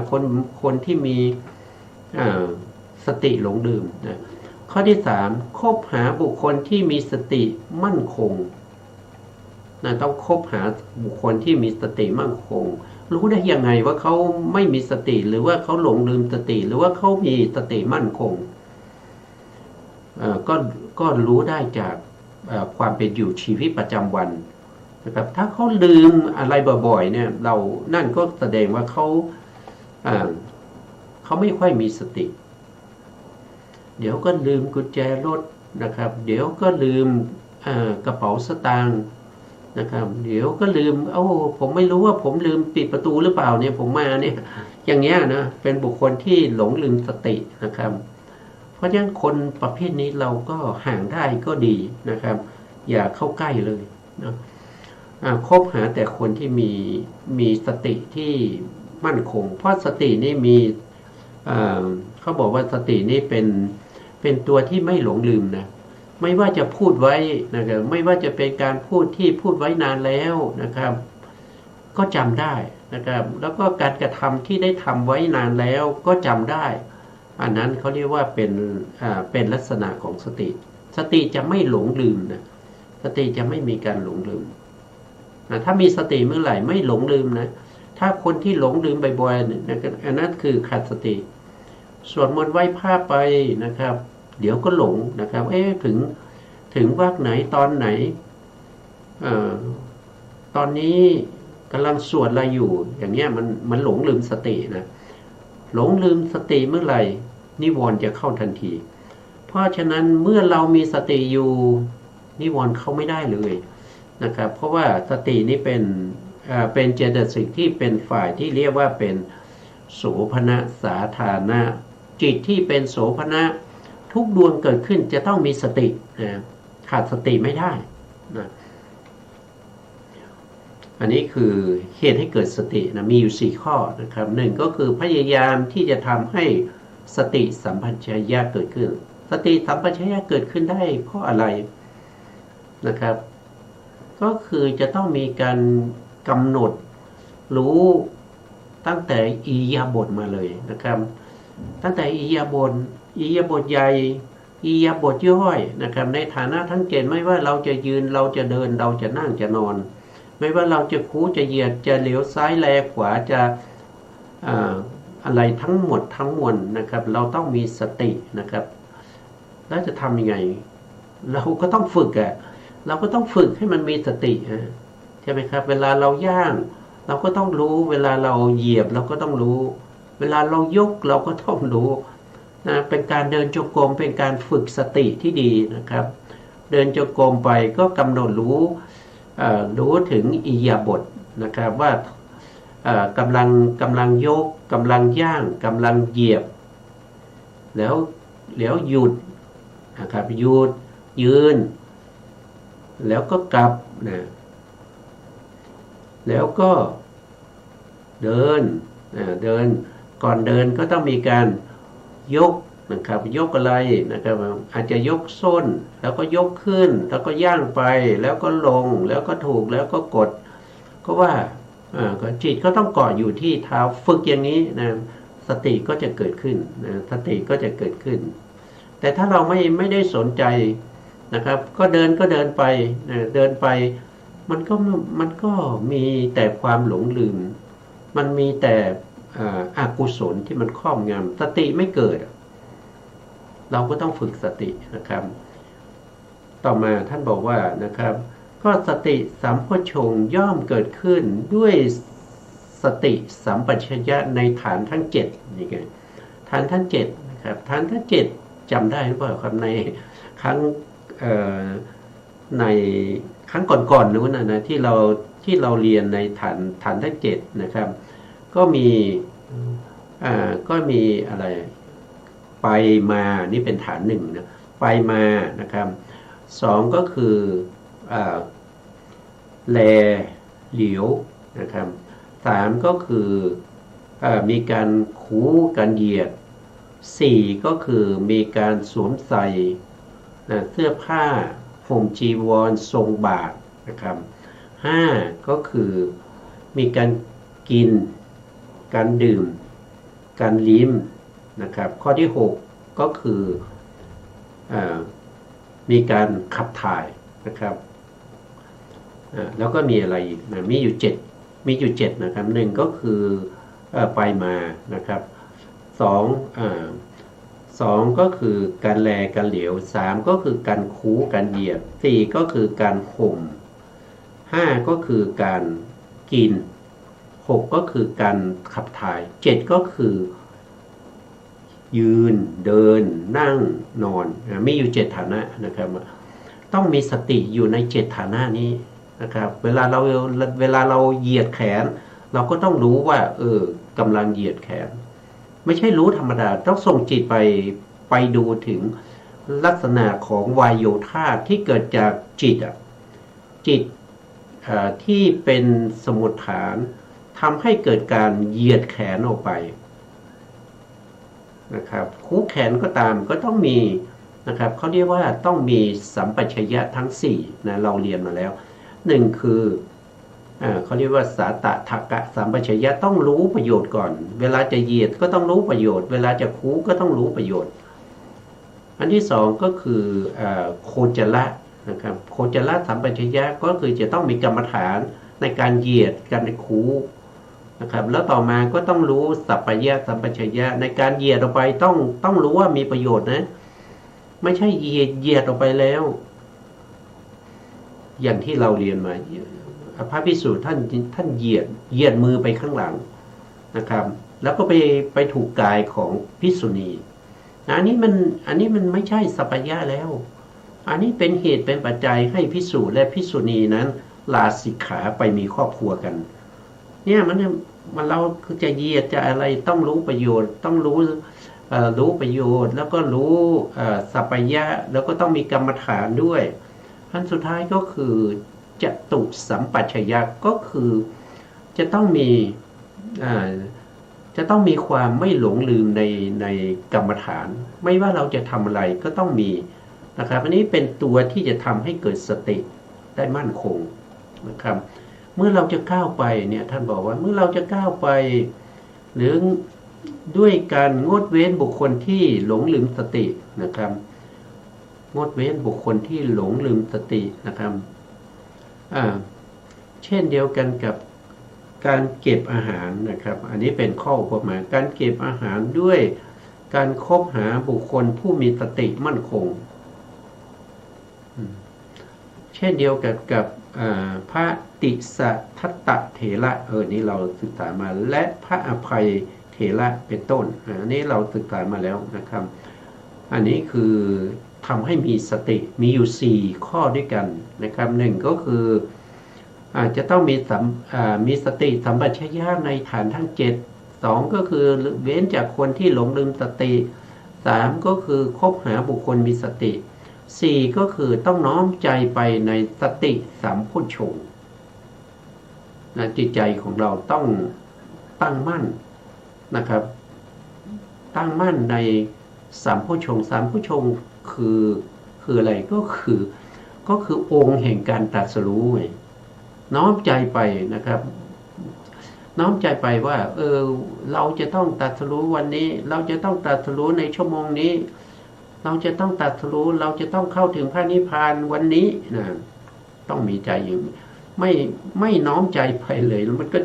คนที่มีสติหลงลืมนะข้อที่3คบหาบุคคลที่มีสติมั่นคงนะต้องคบหาบุคคลที่มีสติมั่นคงรู้ได้ยังไงว่าเขาไม่มีสติหรือว่าเขาหลงลืมสติหรือว่าเขามีสติมั่นคงก็รู้ได้จากความเป็นอยู่ชีวิตประจำวันนะครับถ้าเขาลืมอะไรบ่อยๆเนี่ยนั่นก็แสดงว่าเขาไม่ค่อยมีสติเดี๋ยวก็ลืมกุญแจรถนะครับเดี๋ยวก็ลืมกระเป๋าสตางค์นะครับเดี๋ยวก็ลืมผมไม่รู้ว่าผมลืมปิดประตูหรือเปล่าเนี่ยผมมาเนี่ยอย่างเงี้ยนะเป็นบุคคลที่หลงลืมสตินะครับเพราะฉะนั้นคนประเภทนี้เราก็ห่างได้ก็ดีนะครับอย่าเข้าใกล้เลยนะคบหาแต่คนที่มีสติที่มั่นคงเพราะสตินี่มีเขาบอกว่าสตินี่เป็นตัวที่ไม่หลงลืมนะไม่ว่าจะพูดไว้นะครับไม่ว่าจะเป็นการพูดที่พูดไว้นานแล้วนะครับก็จำได้นะครับแล้วก็การกระทำที่ได้ทำไว้นานแล้วก็จำได้อันนั้นเขาเรียกว่าเป็นลักษณะของสติจะไม่หลงลืมนะสติจะไม่มีการหลงลืมนะถ้ามีสติเมื่อไหร่ไม่หลงลืมนะถ้าคนที่หลงลืมบ่อยๆนะอันนั้นคือขาดสติสวดมนต์ไหว้พระไปนะครับเดี๋ยวก็หลงนะครับถึงวรรคไหนตอนไหนตอนนี้ กำลังสวดอะไรอยู่ อย่างเงี้ยมันหลงลืมสตินะหลงลืมสติเมื่อไหร่นิวรณ์จะเข้าทันทีเพราะฉะนั้นเมื่อเรามีสติอยู่นิวรณ์เข้าไม่ได้เลยนะครับเพราะว่าสตินี้เป็นเจตสิกที่เป็นฝ่ายที่เรียกว่าเป็นโสภณสาธารณะจิตที่เป็นโสภณะทุกดวงเกิดขึ้นจะต้องมีสติขาดสติไม่ได้นะอันนี้คือเหตุให้เกิดสตินะมีอยู่4ข้อนะครับหนึ่งก็คือพยายามที่จะทำให้สติสัมปชัญญะเกิดขึ้นสติสัมปชัญญะเกิดขึ้นได้เพราะอะไรนะครับก็คือจะต้องมีการกำหนดรู้ตั้งแต่อิริยาบถมาเลยนะครับตั้งแต่อิริยาบถใหญ่อิริยาบถย่อยนะครับในฐานะทั้ง7ไม่ว่าเราจะยืนเราจะเดินเราจะนั่งจะนอนไม่ว่าเราจะคู้จะเหยียดจะเหลียวซ้ายแลขวาจะอะไรทั้งหมดทั้งมวลนะครับเราต้องมีสตินะครับแล้วจะทำยังไงเราก็ต้องฝึกเราก็ต้องฝึกให้มันมีสติใช่ไหมครับเวลาเราย่างเราก็ต้องรู้เวลาเราเหยียบเราก็ต้องรู้เวลาเรายกเราก็ต้องรู้นะเป็นการเดินจงกรมเป็นการฝึกสติที่ดีนะครับเดินจงกรมไปก็กำหนดรู้ถึงอิริยาบถนะครับว่ากำลังยกกำลังย่างกำลังเหยียบแล้วหยุดนะครับหยุดยืนแล้วก็กลับนะแล้วก็เดินก่อนเดินก็ต้องมีการยกนะครับยกอะไรนะครับอาจจะยกส้นแล้วก็ยกขึ้นแล้วก็ย่างไปแล้วก็ลงแล้วก็ถูกแล้วก็กดก็ว่าจิตก็ต้องเกาะอยู่ที่เท้าฝึกอย่างนี้นะสติก็จะเกิดขึ้นนะสติก็จะเกิดขึ้นแต่ถ้าเราไม่ได้สนใจนะครับก็เดินไปนะเดินไปมันก็มีแต่ความหลงลืมมันมีแต่อกุศลที่มันครอบงำสติไม่เกิดเราก็ต้องฝึกสตินะครับต่อมาท่านบอกว่านะครับก็สติสัมโพชฌงค์ย่อมเกิดขึ้นด้วยสติสัมปชัญญะในฐานทั้ง7นี่ไงฐานทั้ง7นะครับฐานทั้ง7จำได้หรือเปล่าครับในครั้งก่อนๆนู้นนะที่เราเรียนในฐานทั้ง7นะครับก็มีอะไรไปมานี่เป็นฐาน1นะไปมานะครับ2ก็คือแลเหลียวนะครับ3ก็คือมีการคูการเหยียด4ก็คือมีการสวมใส่เสื้อผ้าห่มจีวรทรงบาตรนะครับ5ก็คือมีการกินการดื่มการลิ้มนะครับข้อที่6ก็คือมีการขับถ่ายนะครับแล้วก็มีอะไรอีกนะมีอยู่7นะครับ1ก็คือไปมานะครับ2ก็คือการแลการเหลียว3ก็คือการคูการเหยียด4ก็คือการข่ม5ก็คือการกิน6ก็คือการขับถ่าย7ก็คือยืนเดินนั่งนอนมีอยู่7ฐานะนะครับต้องมีสติอยู่ใน7ฐานะนี้นะครับเวลาเราเหยียดแขนเราก็ต้องรู้ว่ากำลังเหยียดแขนไม่ใช่รู้ธรรมดาต้องส่งจิตไปดูถึงลักษณะของวายโยธาที่เกิดจากจิตที่เป็นสมุฏฐานทำให้เกิดการเหยียดแขนออกไปนะครับคูแขนก็ตามก็ต้องมีนะครับเขาเรียกว่าต้องมีสัมปชัญญะทั้ง4นะเราเรียนมาแล้ว1คือเขาเรียกว่าสาตถกะสัมปชัญญะต้องรู้ประโยชน์ก่อนเวลาจะเหยียดก็ต้องรู้ประโยชน์เวลาจะคูก็ต้องรู้ประโยชน์อันที่2ก็คือโคจระนะครับโคจระสัมปชัญญะก็คือจะต้องมีกรรมฐานในการเหยียดการคูนะครับแล้วต่อมาก็ต้องรู้สัพพยะสัมปชัญญะในการเหยียดออกไปต้องรู้ว่ามีประโยชน์นะไม่ใช่เหยียดออกไปแล้วอย่างที่เราเรียนมา นะครับพระภิกษุท่านเหยียดมือไปข้างหลังนะครับแล้วก็ไปถูกกายของภิกษุณีอันนี้มันไม่ใช่สัพพยะแล้วอันนี้เป็นเหตุเป็นปัจจัยให้ภิกษุและภิกษุณีนั้นลาสิกขาไปมีครอบครัวกันเนี่ยมันเราคือจะเหยียดจะอะไรต้องรู้ประโยชน์ต้องรู้ประโยชน์แล้วก็รู้สัพพยะแล้วก็ต้องมีกรรมฐานด้วยอันสุดท้ายก็คือจตุสัมปชัญญะก็คือจะต้องมีความไม่หลงลืมในกรรมฐานไม่ว่าเราจะทำอะไรก็ต้องมีนะครับอันนี้เป็นตัวที่จะทำให้เกิดสติได้มั่นคงนะครับเมื่อเราจะก้าวไปเนี่ยท่านบอกว่าเมื่อเราจะก้าวไปหรือด้วยการงดเว้นบุคคลที่หลงลืมสตินะครับงดเว้นบุคคลที่หลงลืมสตินะครับเช่นเดียวกันกับการเก็บอาหารนะครับอันนี้เป็นข้ออุปมาการเก็บอาหารด้วยการคบหาบุคคลผู้มีสติมั่นคงเช่นเดียวกับพระติสทัตตะเถระนี้เราศึกษามาและพระอภัยเถระเป็นต้นอันนี้เราศึกษามาแล้วนะครับอันนี้คือทำให้มีสติมีอยู่4ข้อด้วยกันนะครับ1ก็คือจะต้องมีสติสัมปชัญญะในฐานทั้ง7 2ก็คือเว้นจากคนที่หลงลืมสติ3ก็คือคบหาบุคคลมีสติ4ก็คือต้องน้อมใจไปในสติสัมโพชฌงค์จิตใจของเราต้องตั้งมั่นนะครับตั้งมั่นในสัมโพชฌงค์สัมโพชฌงค์คืออะไรก็คือองค์แห่งการตรัสรู้ไงน้อมใจไปนะครับน้อมใจไปว่าเราจะต้องตรัสรู้วันนี้เราจะต้องตรัสรู้ในชั่วโมงนี้เราจะต้องตรัสรู้เราจะต้องเข้าถึงพระนิพพานวันนี้นะต้องมีใจอย่างไม่น้อมใจไปเลยมันก็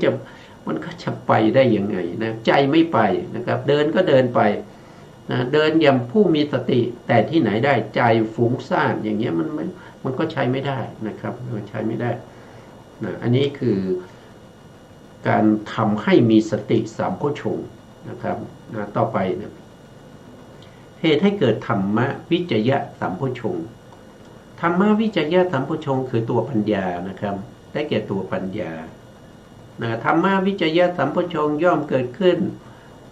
จะไปได้ยังไงนะใจไม่ไปนะครับเดินก็เดินไปนะเดินอย่างผู้มีสติแต่ที่ไหนได้ใจฟุ้งซ่านอย่างเงี้ยมันก็ใช้ไม่ได้นะครับมันใช้ไม่ได้นะอันนี้คือการทำให้มีสติสัมโพชฌงค์นะครับนะต่อไปนะเหตุให้เกิดธรรมวิจยะสัมโพชฌงค์ธรรมวิจยะสัมโพชฌงค์คือตัวปัญญานะครับได้แก่ตัวปัญญาธรรมวิจยะสัมโพชฌงค์ย่อมเกิดขึ้น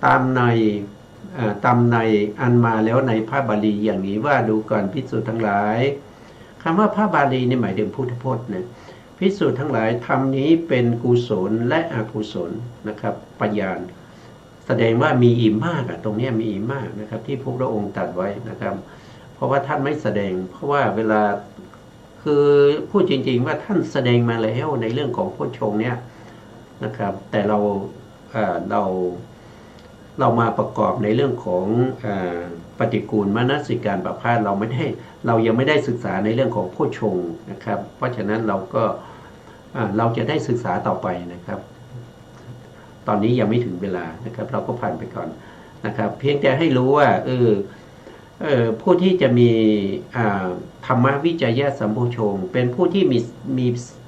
ตามในอันมาแล้วในพระบาลีอย่างนี้ว่าดูก่อนภิกษุทั้งหลายคำว่าพระบาลีนี่หมายถึงพุทธพจน์นะภิกษุทั้งหลายธรรมนี้เป็นกุศลและอกุศลนะครับปัญญาแสดงว่ามีอีกมากตรงนี้มีอีกมากนะครับที่พระองค์ตรัสไว้นะครับเพราะว่าท่านไม่แสดงเพราะว่าเวลาคือพูดจริงๆว่าท่านแสดงมาแล้วในเรื่องของโพชฌงค์เนี่ยนะครับแต่เรามาประกอบในเรื่องของปฏิกูลมนสิการประภาสเรายังไม่ได้ศึกษาในเรื่องของโพชฌงค์นะครับเพราะฉะนั้นเราจะได้ศึกษาต่อไปนะครับตอนนี้ยังไม่ถึงเวลานะครับเราก็ผ่านไปก่อนนะครับเพียงแต่ให้รู้ว่าผู้ที่จะมีธรรมวิจยะสัมโพชฌงค์เป็นผู้ที่มี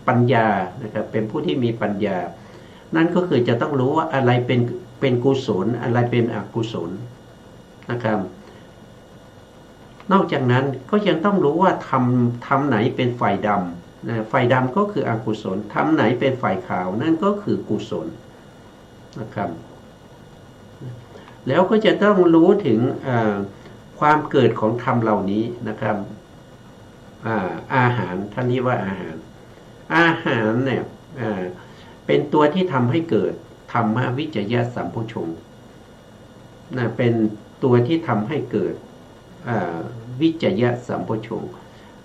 ปัญญานะครับเป็นผู้ที่มีปัญญานั่นก็คือจะต้องรู้ว่าอะไรเป็นกุศลอะไรเป็นอกุศลนะครับนอกจากนั้นก็ยังต้องรู้ว่าทำไหนเป็นฝ่ายดำนะฝ่ายดำก็คืออกุศลทำไหนเป็นฝ่ายขาวนั่นก็คือกุศลนะครับแล้วก็จะต้องรู้ถึงความเกิดของธรรมเหล่านี้นะครับอาหารท่านเรียกว่าอาหารเนี่ยเป็นตัวที่ทำให้เกิดธรรมวิจยะสัมโพชฌงค์นะเป็นตัวที่ทำให้เกิดวิจยะสัมโพชฌงค์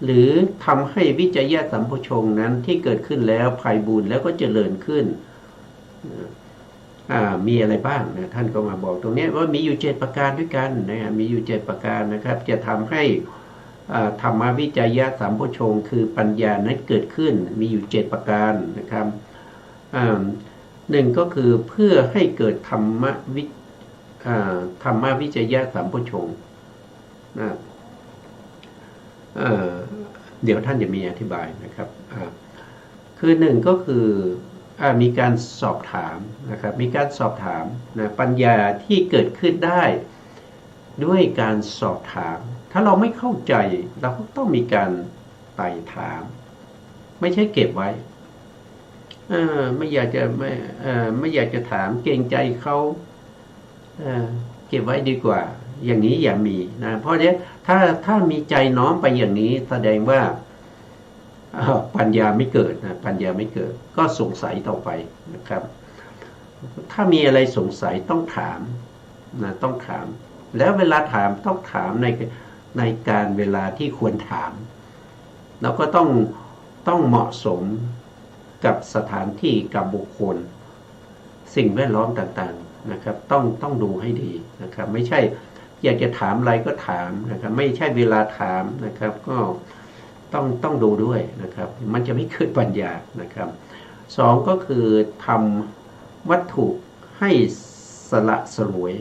หรือทำให้วิจยะสัมโพชฌงค์นั้นที่เกิดขึ้นแล้วไพบูลย์แล้วก็เจริญขึ้นมีอะไรบ้างนะท่านก็มาบอกตรงนี้ว่ามีอยู่7ประการด้วยกันนะมีอยู่7ประการนะครับจะทำให้ธรรมวิจยะสัมโพชฌงค์คือปัญญานั้นเกิดขึ้นมีอยู่7ประการนะครับหนึ่งก็คือเพื่อให้เกิดธรรมวิจยะสัมโพชฌงค์เดี๋ยวท่านจะมีอธิบายนะครับ คือหนึ่งก็คือมีการสอบถามนะครับมีการสอบถามนะปัญญาที่เกิดขึ้นได้ด้วยการสอบถามถ้าเราไม่เข้าใจเราก็ต้องมีการไต่ถามไม่ใช่เก็บไว้ไม่อยากจะไม่อยากจะถามเกรงใจเขาเก็บไว้ดีกว่าอย่างนี้อย่ามีนะเพราะเนี้ยถ้ามีใจน้อมไปอย่างนี้แสดงว่าปัญญาไม่เกิดนะปัญญาไม่เกิดก็สงสัยต่อไปนะครับถ้ามีอะไรสงสัยต้องถามนะต้องถามแล้วเวลาถามต้องถามในการเวลาที่ควรถามแล้วก็ต้องเหมาะสมกับสถานที่กับบุคคลสิ่งแวดล้อมต่างๆนะครับต้องดูให้ดีนะครับไม่ใช่อยากจะถามอะไรก็ถามนะครับไม่ใช่เวลาถามนะครับก็ต้องดูด้วยนะครับมันจะไม่เกิดปัญญานะครับสองก็คือทำวัตถุให้สละสลวย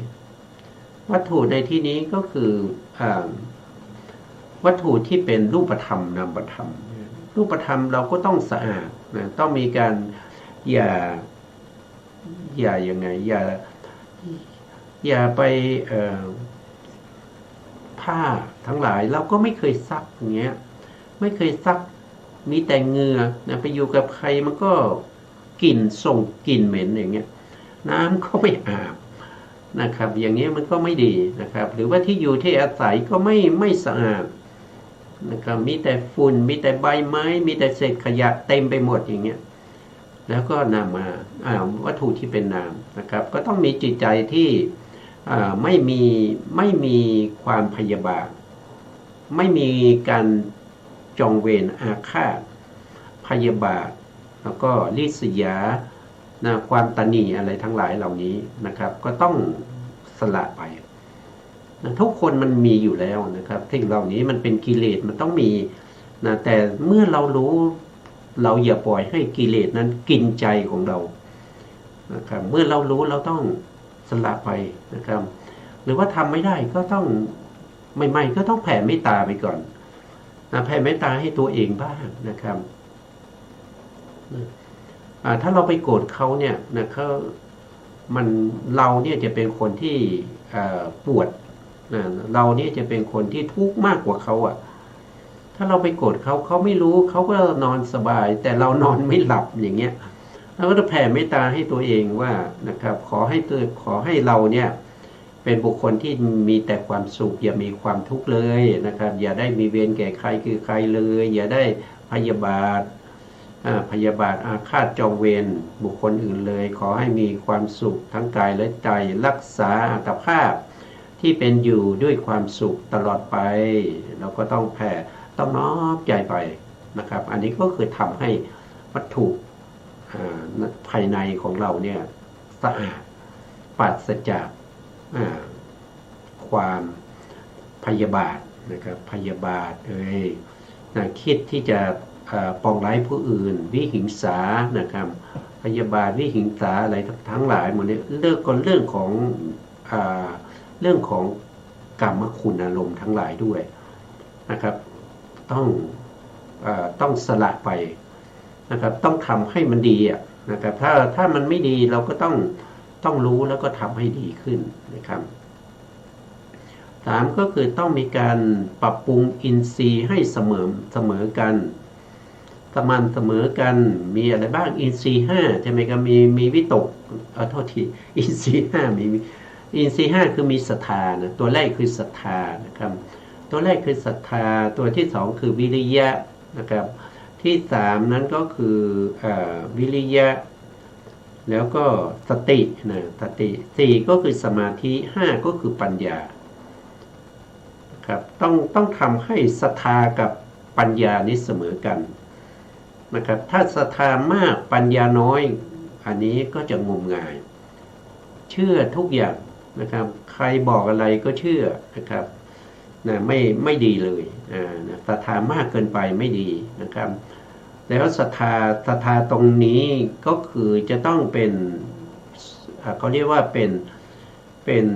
วัตถุในที่นี้ก็คือวัตถุที่เป็นรูปธรรมนามธรรมรูปธรรมเราก็ต้องสะอาดนะต้องมีการอย่ายังไงอย่าไปผ้าทั้งหลายเราก็ไม่เคยซักอย่างเงี้ยไม่เคยซักมีแต่เหงื่อนะไปอยู่กับใครมันก็กลิ่นส่งกลิ่นเหม็นอย่างเงี้ยน้ำก็ไม่อาบนะครับอย่างเงี้ยมันก็ไม่ดีนะครับหรือว่าที่อยู่ที่อาศัยก็ไม่สะอาดนะครับมีแต่ฝุ่นมีแต่ใบไม้มีแต่เศษขยะเต็มไปหมดอย่างเงี้ยแล้วก็นำมาวัตถุที่เป็นนามนะครับก็ต้องมีจิตใจที่ไม่มีความพยาบาทไม่มีการจองเวรอาฆาตพยาบาทแล้วก็ริษยานะความตนีอะไรทั้งหลายเหล่านี้นะครับก็ต้องสละไปนะทุกคนมันมีอยู่แล้วนะครับสิ่งเหล่านี้มันเป็นกิเลสมันต้องมีนะแต่เมื่อเรารู้เราอย่าปล่อยให้กิเลสนั้นกินใจของเรานะครับเมื่อเรารู้เราต้องสละไปนะครับหรือว่าทำไม่ได้ก็ต้องใหม่ๆก็ต้องแผ่เมตตาไปก่อนนะแผ่เมตตาให้ตัวเองบ้างนะครับถ้าเราไปโกรธเขาเนี่ยนะเราเนี่ยจะเป็นคนที่ปวดเราเนี่ยจะเป็นคนที่ทุกข์มากกว่าเขาอ่ะถ้าเราไปโกรธเขาไม่รู้เขาก็นอนสบายแต่เรานอนไม่หลับอย่างเงี้ยเราก็จะแผ่เมตตาให้ตัวเองว่านะครับขอให้เราเนี่ยเป็นบุคคลที่มีแต่ความสุขอย่ามีความทุกข์เลยนะครับอย่าได้มีเวรแก่ใครคือใครเลยอย่าได้พยาบาทอาฆาตจองเวรบุคคลอื่นเลยขอให้มีความสุขทั้งกายและใจรักษาอัตภาพที่เป็นอยู่ด้วยความสุขตลอดไปเราก็ต้องแผ่ต้องน้อมใจไปนะครับอันนี้ก็คือทำให้วัตถุภายในของเราเนี่ยสะอาดปราศจากความพยาบาทนะครับพยาบาทคิดที่จะปองร้ายผู้อื่นวิหิงสานะครับพยาบาทวิหิงสาอะไรทั้งหลายหมดนี้เรื่องของกรรมคุณอารมณ์ทั้งหลายด้วยนะครับต้องสละไปนะครับต้องทำให้มันดีนะครับถ้ามันไม่ดีเราก็ต้องรู้แล้วก็ทำให้ดีขึ้นนะครับสามก็คือต้องมีการปรับปรุงอินทรีย์ให้เสมอกันสม่ำเสมอกันมีอะไรบ้างอินทรีย์ห้าใช่ไหมครับมีวิตกโทษทีอินทรีย์ห้ามีอินทรีย์ห้าคือมีศรัทธานะตัวแรกคือศรัทธานะครับตัวแรกคือศรัทธาตัวที่สองคือวิริยะนะครับที่สามนั้นก็คือวิริยะแล้วก็สตินะสติสี่ก็คือสมาธิห้าก็คือปัญญาครับต้องทำให้ศรัทธากับปัญญานี้เสมอกันนะครับถ้าศรัทธามากปัญญาน้อยอันนี้ก็จะงมงายเชื่อทุกอย่างนะครับใครบอกอะไรก็เชื่อนะครับนะไม่ดีเลยศรัทธามากเกินไปไม่ดีนะครับแล้วศรัทธาตรงนี้ก็คือจะต้องเป็นเขาเรียกว่าเป็น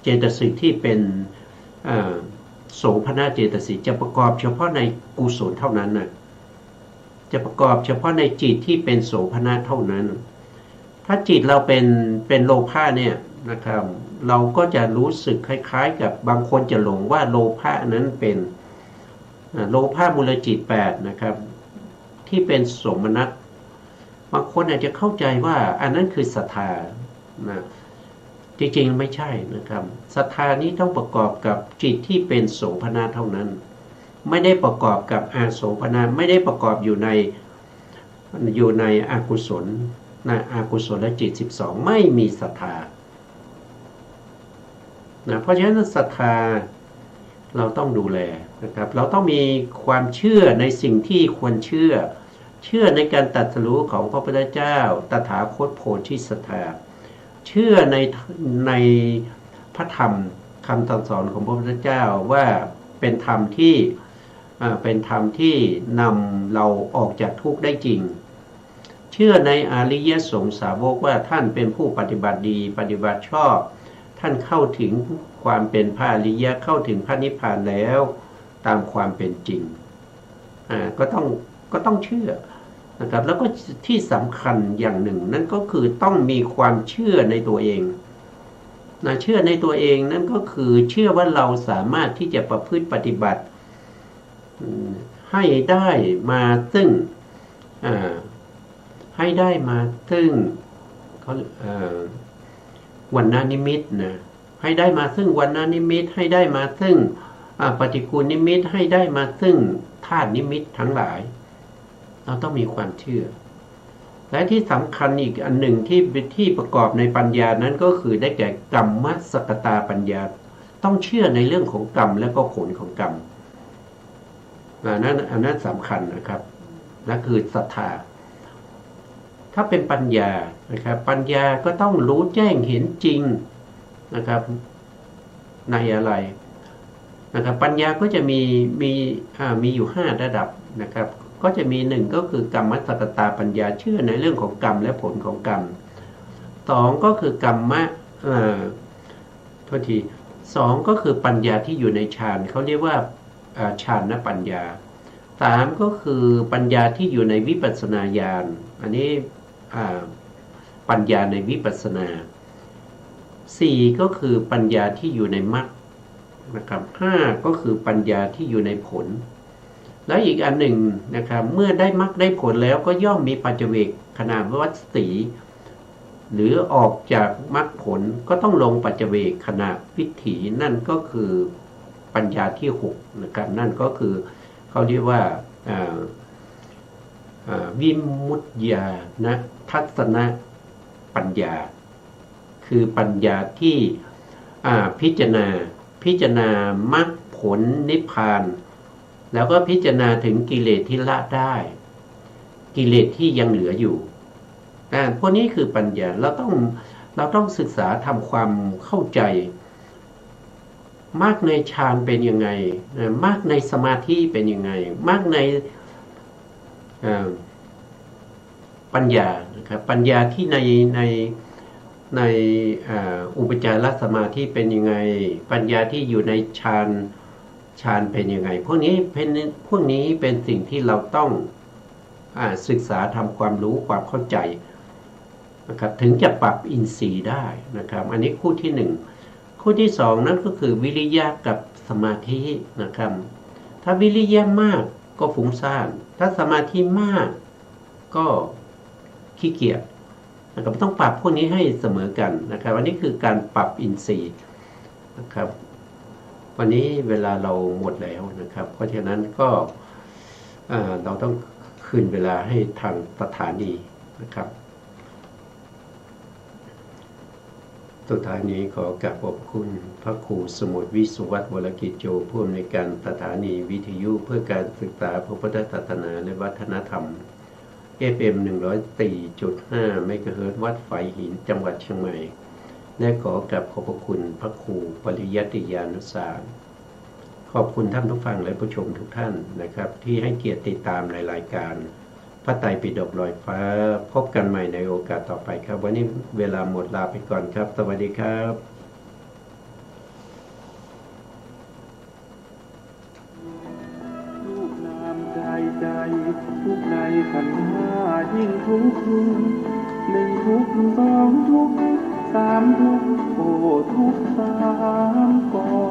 เจตสิกที่เป็นโสภณเจตสิกจะประกอบเฉพาะในกุศลเท่านั้นนะ จะประกอบเฉพาะในจิตที่เป็นโสภณะเท่านั้นถ้าจิตเราเป็นโลภะเนี่ยนะครับเราก็จะรู้สึกคล้ายๆกับบางคนจะหลงว่าโลภะนั้นเป็นโลภะมูลจิต8นะครับที่เป็นโสมนัสบางคนอาจจะเข้าใจว่าอันนั้นคือศรัทธานะจริงๆไม่ใช่นะครับศรัทธานี้ต้องประกอบกับจิตที่เป็นโสภณะเท่านั้นไม่ได้ประกอบกับอาโสภณะไม่ได้ประกอบอยู่ในอกุศลนะอกุศลจิต12ไม่มีศรัทธานะเพราะฉะนั้นศรัทธาเราต้องดูแลนะครับเราต้องมีความเชื่อในสิ่งที่ควรเชื่อในการตรัสรู้ของพระพุทธเจ้าตถาคตโพธิสัตถาเชื่อในพระธรรมคำสอนของพระพุทธเจ้าว่าเป็นธรรมที่นำเราออกจากทุกข์ได้จริงเชื่อในอริยสงสาวกว่าท่านเป็นผู้ปฏิบัติดีปฏิบัติชอบท่านเข้าถึงความเป็นพระอริยะเข้าถึงพระนิพพานแล้วตามความเป็นจริงก็ต้องเชื่อนะครับแล้วก็ที่สำคัญอย่างหนึ่งนั่นก็คือต้องมีความเชื่อในตัวเองนะเชื่อในตัวเองนั่นก็คือเชื่อว่าเราสามารถที่จะประพฤติปฏิบัติให้ได้มาซึ่งเขาวรรณนิมิตนะให้ได้มาซึ่งวรรณนิมิตให้ได้มาซึ่งปฏิกูลนิมิตให้ได้มาซึ่งธาตุนิมิตทั้งหลายเราต้องมีความเชื่อและที่สำคัญอีกอันหนึ่งที่ประกอบในปัญญานั้นก็คือได้แก่กรรมสกตาปัญญาต้องเชื่อในเรื่องของกรรมและก็ผลของกรรมอันนั้นสำคัญนะครับนั่นคือศรัทธาถ้าเป็นปัญญานะครับปัญญาก็ต้องรู้แจ้งเห็นจริงนะครับในอะไรนะครับปัญญาก็จะมีอยู่5ระดับนะครับก็จะมี1ก็คือกรรมสกตาปัญญาเชื่อในเรื่องของกรรมและผลของกรรม2ก็คือกรรม2ก็คือปัญญาที่อยู่ในฌานเขาเรียกว่าฌานปัญญา3ก็คือปัญญาที่อยู่ในวิปัสสนาญาณอันนี้ปัญญาในวิปัสสนา4ก็คือปัญญาที่อยู่ในมรรคนะครับ5ก็คือปัญญาที่อยู่ในผลแล้วอีกอันหนึ่งนะครับเมื่อได้มรรคได้ผลแล้วก็ย่อมมีปัจเจเวกขณะวัตติหรือออกจากมรรคผลก็ต้องลงปัจเจเวกขณะวิถีนั่นก็คือปัญญาที่6นะครับนั่นก็คือเขาเรียกว่าวิมุตติญาณทัศนปัญญาคือปัญญาที่พิจารณามรรคผลนิพพานแล้วก็พิจารณาถึงกิเลสที่ละได้กิเลสที่ยังเหลืออยู่พวกนี้คือปัญญาเราต้องศึกษาทำความเข้าใจมรรคในฌานเป็นยังไงมรรคในสมาธิเป็นยังไงมรรคในปัญญานะครับปัญญาที่ในอุปจารสมาธิเป็นยังไงปัญญาที่อยู่ในฌานเป็นยังไงพวกนี้เป็นสิ่งที่เราต้องศึกษาทำความรู้ความเข้าใจนะครับถึงจะปรับอินทรีย์ได้นะครับอันนี้คู่ที่1คู่ที่2นั่นก็คือวิริยะกับสมาธินะครับถ้าวิริยะมากก็ฟุ้งซ่านถ้าสมาธิมากก็ขี้เกียจนะครับต้องปรับพวกนี้ให้เสมอกันนะครับอันนี้คือการปรับอินทรีย์นะครับวันนี้เวลาเราหมดแล้วนะครับเพราะฉะนั้นก็เราต้องคืนเวลาให้ทางสถานีนะครับสุดท้ายนี้ขอกราบขอบคุณพระครูสมุทรวิสุวัฒน์วรกิจโจผู้อำนวยการสถานีวิทยุเพื่อการศึกษาพระพุทธศาสนาและวัฒนธรรม FM 104.5 เมกะเฮิรตซ์วัดฝายหินจังหวัดเชียงใหม่และขอกราบขอบคุณพระครูปริยัติยานุสารขอบคุณท่านผู้ฟังและผู้ชมทุกท่านนะครับที่ให้เกียรติติดตามในรายการพระไตรปิฎกลอยฟ้าพบกันใหม่ในโอกาสต่อไปครับวันนี้เวลาหมดลาไปก่อนครับสวัสดีครับลูกนามใจ ทุกในขันธ์ห้ายิ่งทุกข์หนึ่งทุกข์สองทุกข์สามทุกข์โอ้ทุกข์สามก่อน